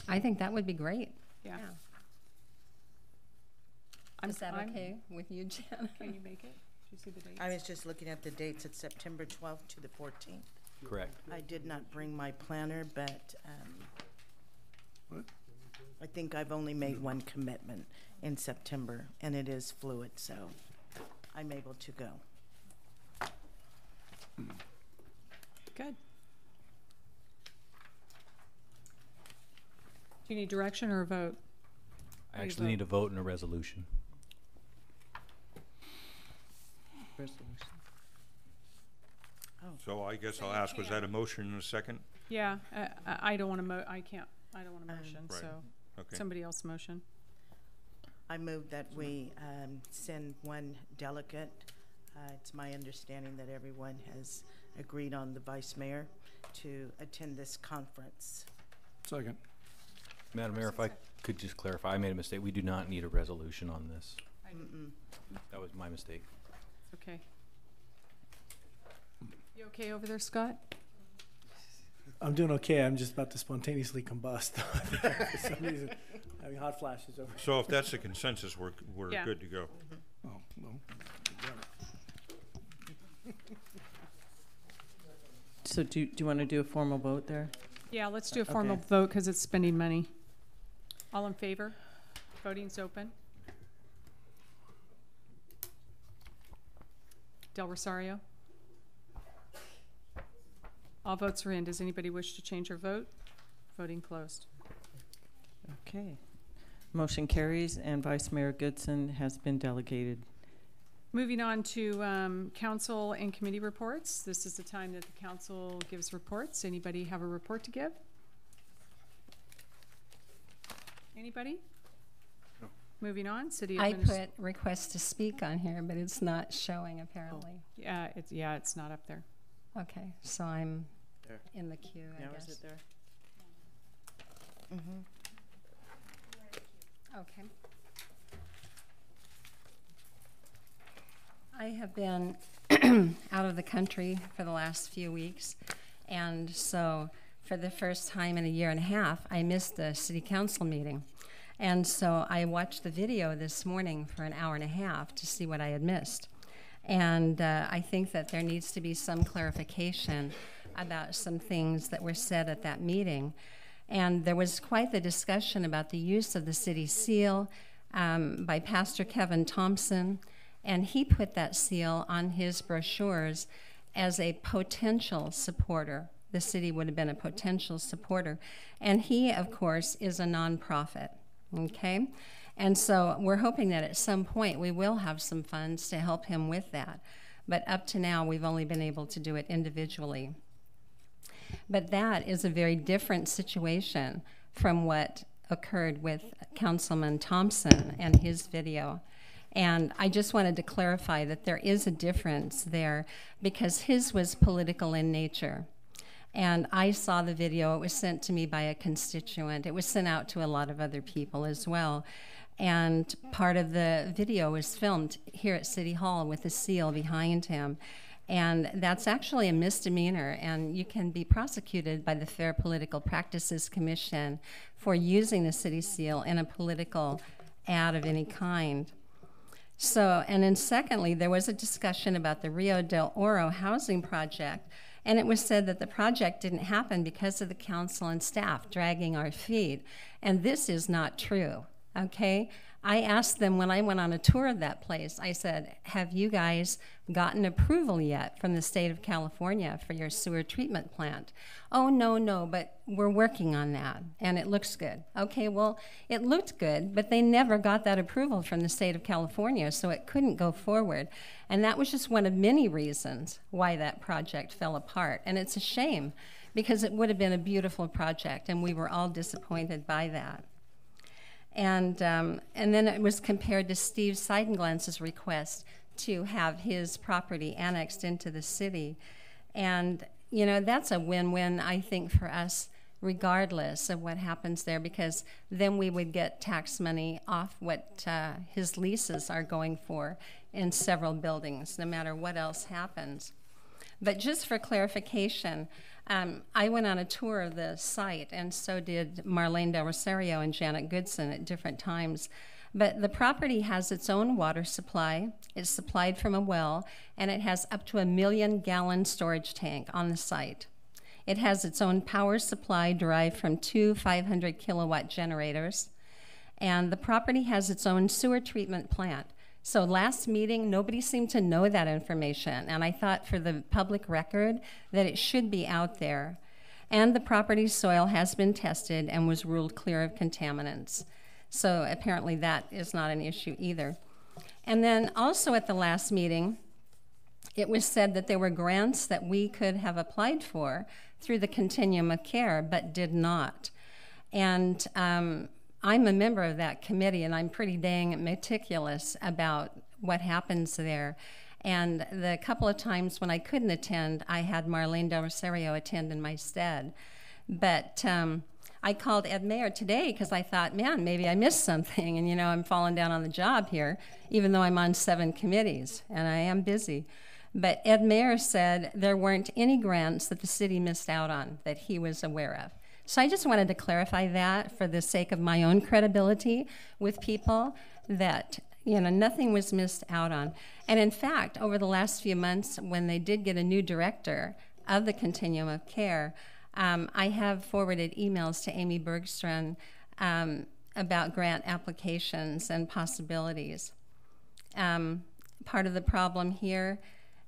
I think that would be great. Yeah. Is that okay with you, Jen? Can you make it? Did you see the dates? I was just looking at the dates. It's September 12th to the 14th. Correct. I did not bring my planner, but I think I've only made one commitment in September, and it is fluid, so I'm able to go. Good. Do you need direction or a vote? I actually need a vote and a resolution. So I guess I'll ask, was that a motion and a second? Yeah, I don't want to I don't want to motion, Right. so Okay. somebody else motion. I move that we send one delegate. It's my understanding that everyone has agreed on the vice mayor to attend this conference. Second. Madam Mayor, if I could just clarify, I made a mistake. We do not need a resolution on this. That was my mistake. Okay. You okay over there, Scott? I'm doing okay. I'm just about to spontaneously combust for some reason. Having hot flashes over. So if that's the consensus, we're Yeah. good to go. Oh, no. So do you want to do a formal vote there? Yeah, let's do a formal Okay. vote because it's spending money. All in favor? Voting's open. Del Rosario? All votes are in. Does anybody wish to change their vote? Voting closed. Okay. Motion carries, and Vice Mayor Goodson has been delegated. Moving on to council and committee reports. This is the time that the council gives reports. Anybody have a report to give? Anybody? No. Moving on, city I administrator. put request to speak on here, but it's not showing apparently. Yeah, it's not up there. Okay, so I'm There. in the queue, I Now guess. is it there? Okay. I have been out of the country for the last few weeks, and so for the first time in a year and a half, I missed the city council meeting. And so I watched the video this morning for an hour and a half to see what I had missed. And I think that there needs to be some clarification about some things that were said at that meeting. And there was quite the discussion about the use of the city seal by Pastor Kevin Thompson, and he put that seal on his brochures as a potential supporter. The city would have been a potential supporter. And he, of course, is a nonprofit, okay? And so we're hoping that at some point we will have some funds to help him with that. But up to now, we've only been able to do it individually. But that is a very different situation from what occurred with Councilman Thompson and his video. And I just wanted to clarify that there is a difference there because his was political in nature. And I saw the video. It was sent to me by a constituent. It was sent out to a lot of other people as well. And part of the video was filmed here at City Hall with the seal behind him. And that's actually a misdemeanor, and you can be prosecuted by the Fair Political Practices Commission for using the city seal in a political ad of any kind. So, and then secondly, there was a discussion about the Rio del Oro housing project, and it was said that the project didn't happen because of the council and staff dragging our feet. And this is not true, okay? I asked them when I went on a tour of that place, I said, have you guys gotten approval yet from the state of California for your sewer treatment plant? Oh, no, but we're working on that, and it looks good. Okay, well, it looked good, but they never got that approval from the state of California, so it couldn't go forward. And that was just one of many reasons why that project fell apart. And it's a shame, because it would have been a beautiful project, and we were all disappointed by that. And then it was compared to Steve Seidenglanz's request to have his property annexed into the city. And, you know, that's a win-win, I think, for us, regardless of what happens there, because then we would get tax money off what his leases are going for in several buildings, no matter what else happens. But just for clarification, I went on a tour of the site, and so did Marlene Del Rosario and Janet Goodson at different times. But the property has its own water supply. It's supplied from a well, and it has up to a 1 million-gallon storage tank on the site. It has its own power supply derived from 2 500-kilowatt generators, and the property has its own sewer treatment plant. So last meeting, nobody seemed to know that information, and I thought for the public record that it should be out there. And the property's soil has been tested and was ruled clear of contaminants. So apparently that is not an issue either. And then also at the last meeting, it was said that there were grants that we could have applied for through the Continuum of Care, but did not. And I'm a member of that committee, and I'm pretty dang meticulous about what happens there. And the couple of times when I couldn't attend, I had Marlene Del Rosario attend in my stead. But I called Ed Mayer today because I thought, man, maybe I missed something, and you know, I'm falling down on the job here, even though I'm on 7 committees, and I am busy. But Ed Mayer said there weren't any grants that the city missed out on that he was aware of. So I just wanted to clarify that for the sake of my own credibility with people, that, you know, nothing was missed out on. And in fact, over the last few months, when they did get a new director of the Continuum of Care, I have forwarded emails to Amy Bergström about grant applications and possibilities. Part of the problem here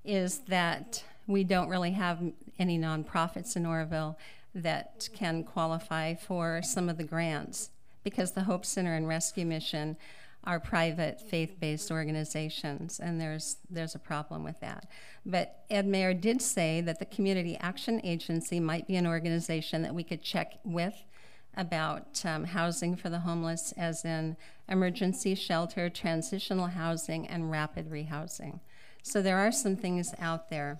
is that we don't really have any nonprofits in Oroville that can qualify for some of the grants, because the Hope Center and Rescue Mission are private faith-based organizations, and there's a problem with that. But Ed Mayer did say that the Community Action Agency might be an organization that we could check with about housing for the homeless, as in emergency shelter, transitional housing, and rapid rehousing. So there are some things out there.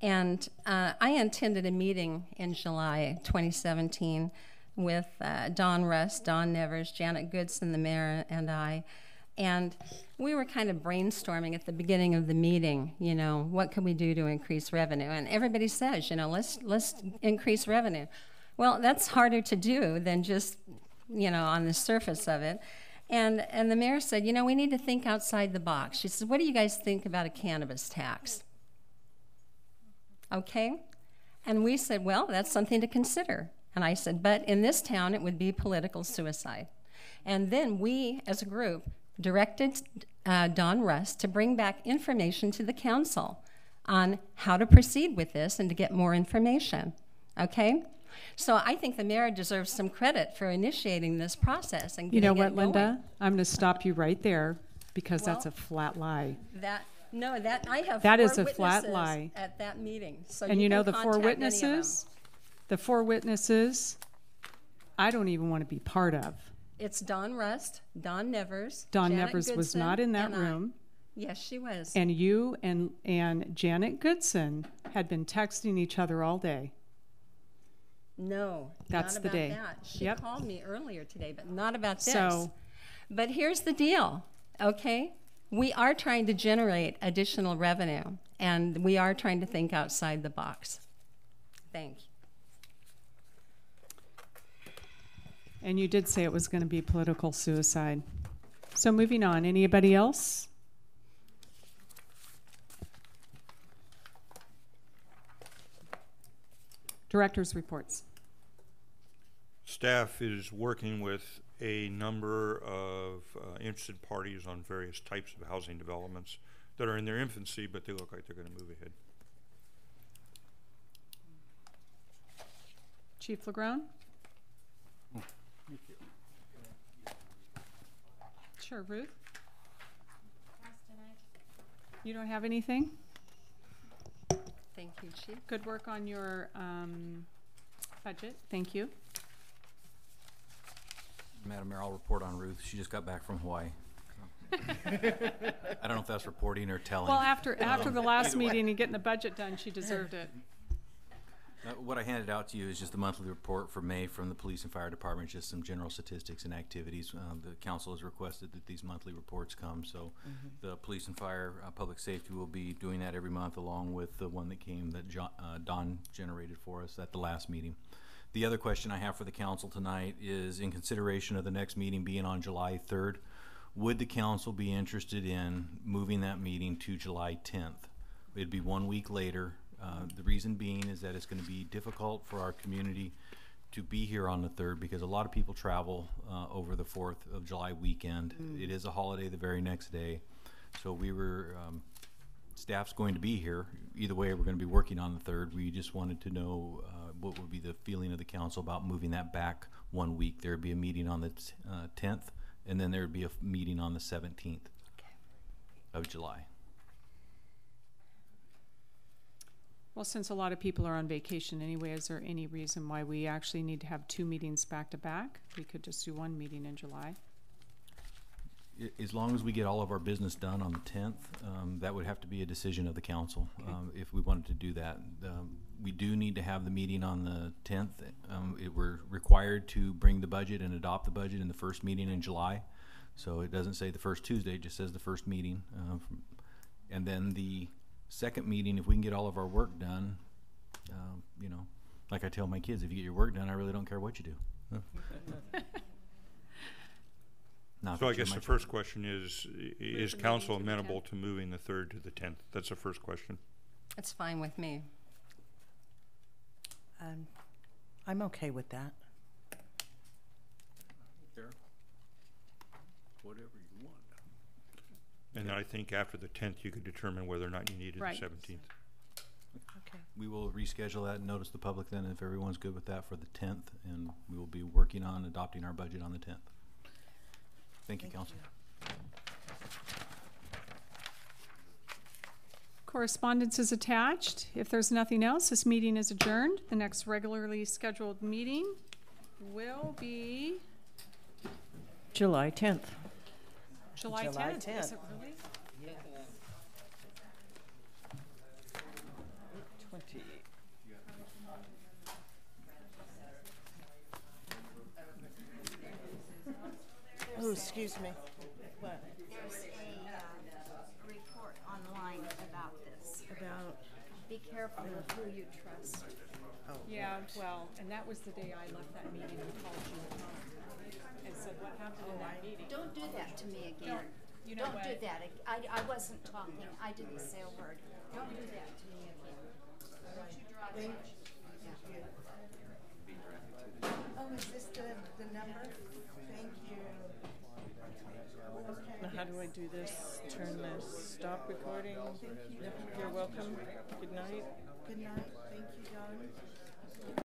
And I attended a meeting in July 2017 with Don Rust, Don Nevers, Janet Goodson, the mayor, and I. And we were kind of brainstorming at the beginning of the meeting, you know, what could we do to increase revenue? And everybody says, you know, let's increase revenue. Well, that's harder to do than just, you know, on the surface of it. And the mayor said, you know, we need to think outside the box. She said, what do you guys think about a cannabis tax? Okay? And we said, well, that's something to consider. And I said, but in this town, it would be political suicide. And then we, as a group, directed Don Rust to bring back information to the council on how to proceed with this and to get more information. Okay? So I think the mayor deserves some credit for initiating this process and getting it going. You know what, Linda? I'm going to stop you right there, because that's a flat lie. I have that 4 is a flat lie at that meeting. So and you know the 4 witnesses? The 4 witnesses, I don't even want to be part of. It's Don Rust, Don Nevers. Don Janet Nevers Goodson, was not in that room. Yes, she was. And you and Janet Goodson had been texting each other all day. No, that's not the about day. That. She Yep. called me earlier today, but not about this. So, but here's the deal, okay? We are trying to generate additional revenue, and we are trying to think outside the box. Thank you. And you did say it was going to be political suicide. So moving on, anybody else? Director's reports. Staff is working with a number of interested parties on various types of housing developments that are in their infancy, but they look like they're going to move ahead. Chief LeGrone? Oh, thank you. Sure, Ruth? You don't have anything? Thank you, Chief. Good work on your budget. Thank you. Madam Mayor, I'll report on Ruth. She just got back from Hawaii. I don't know if that's reporting or telling. Well, after the last meeting and getting the budget done, she deserved it. What I handed out to you is just the monthly report for May from the police and fire department, just some general statistics and activities. The council has requested that these monthly reports come, so the police and fire public safety will be doing that every month, along with the one that came that Don generated for us at the last meeting. The other question I have for the council tonight is, in consideration of the next meeting being on July 3rd, would the council be interested in moving that meeting to July 10th? It'd be 1 week later. The reason being is that it's going to be difficult for our community to be here on the 3rd because a lot of people travel over the 4th of July weekend. It is a holiday the very next day. So we were, staff's going to be here. Either way, we're going to be working on the 3rd. We just wanted to know what would be the feeling of the council about moving that back 1 week. There would be a meeting on the 10th, and then there would be a meeting on the 17th of July. Well, since a lot of people are on vacation anyway, is there any reason why we actually need to have 2 meetings back to back? We could just do 1 meeting in July. As long as we get all of our business done on the 10th, that would have to be a decision of the council if we wanted to do that. We do need to have the meeting on the 10th. We're required to bring the budget and adopt the budget in the first meeting in July. So it doesn't say the first Tuesday, it just says the first meeting. And then the second meeting, if we can get all of our work done, you know, like I tell my kids, if you get your work done, I really don't care what you do. So I guess the first question is council amenable to moving the 3rd to the 10th? That's the first question. It's fine with me. I'm okay with that. Whatever you want. And then I think after the 10th, you could determine whether or not you needed Right. the 17th. Okay. We will reschedule that and notice the public then if everyone's good with that for the 10th, and we will be working on adopting our budget on the 10th. Thank you, Council. Correspondence is attached. If there's nothing else, this meeting is adjourned. The next regularly scheduled meeting will be July 10th. July 10th. Is it really? 20. Oh, excuse me. What? There's a report online about this. About? Be careful of who you trust. Oh. Yeah, well, and that was the day I left that meeting and called you and said, what happened in that meeting? Don't do that to me again. You know Don't what? do that. I wasn't talking. I didn't say a word. Don't do that to me again. Thank you. Oh, is this the number? Thank you. Okay. Now, how do I do this? Turn this, stop recording. Yep, you're welcome. Good night. Good night. Thank you, Don.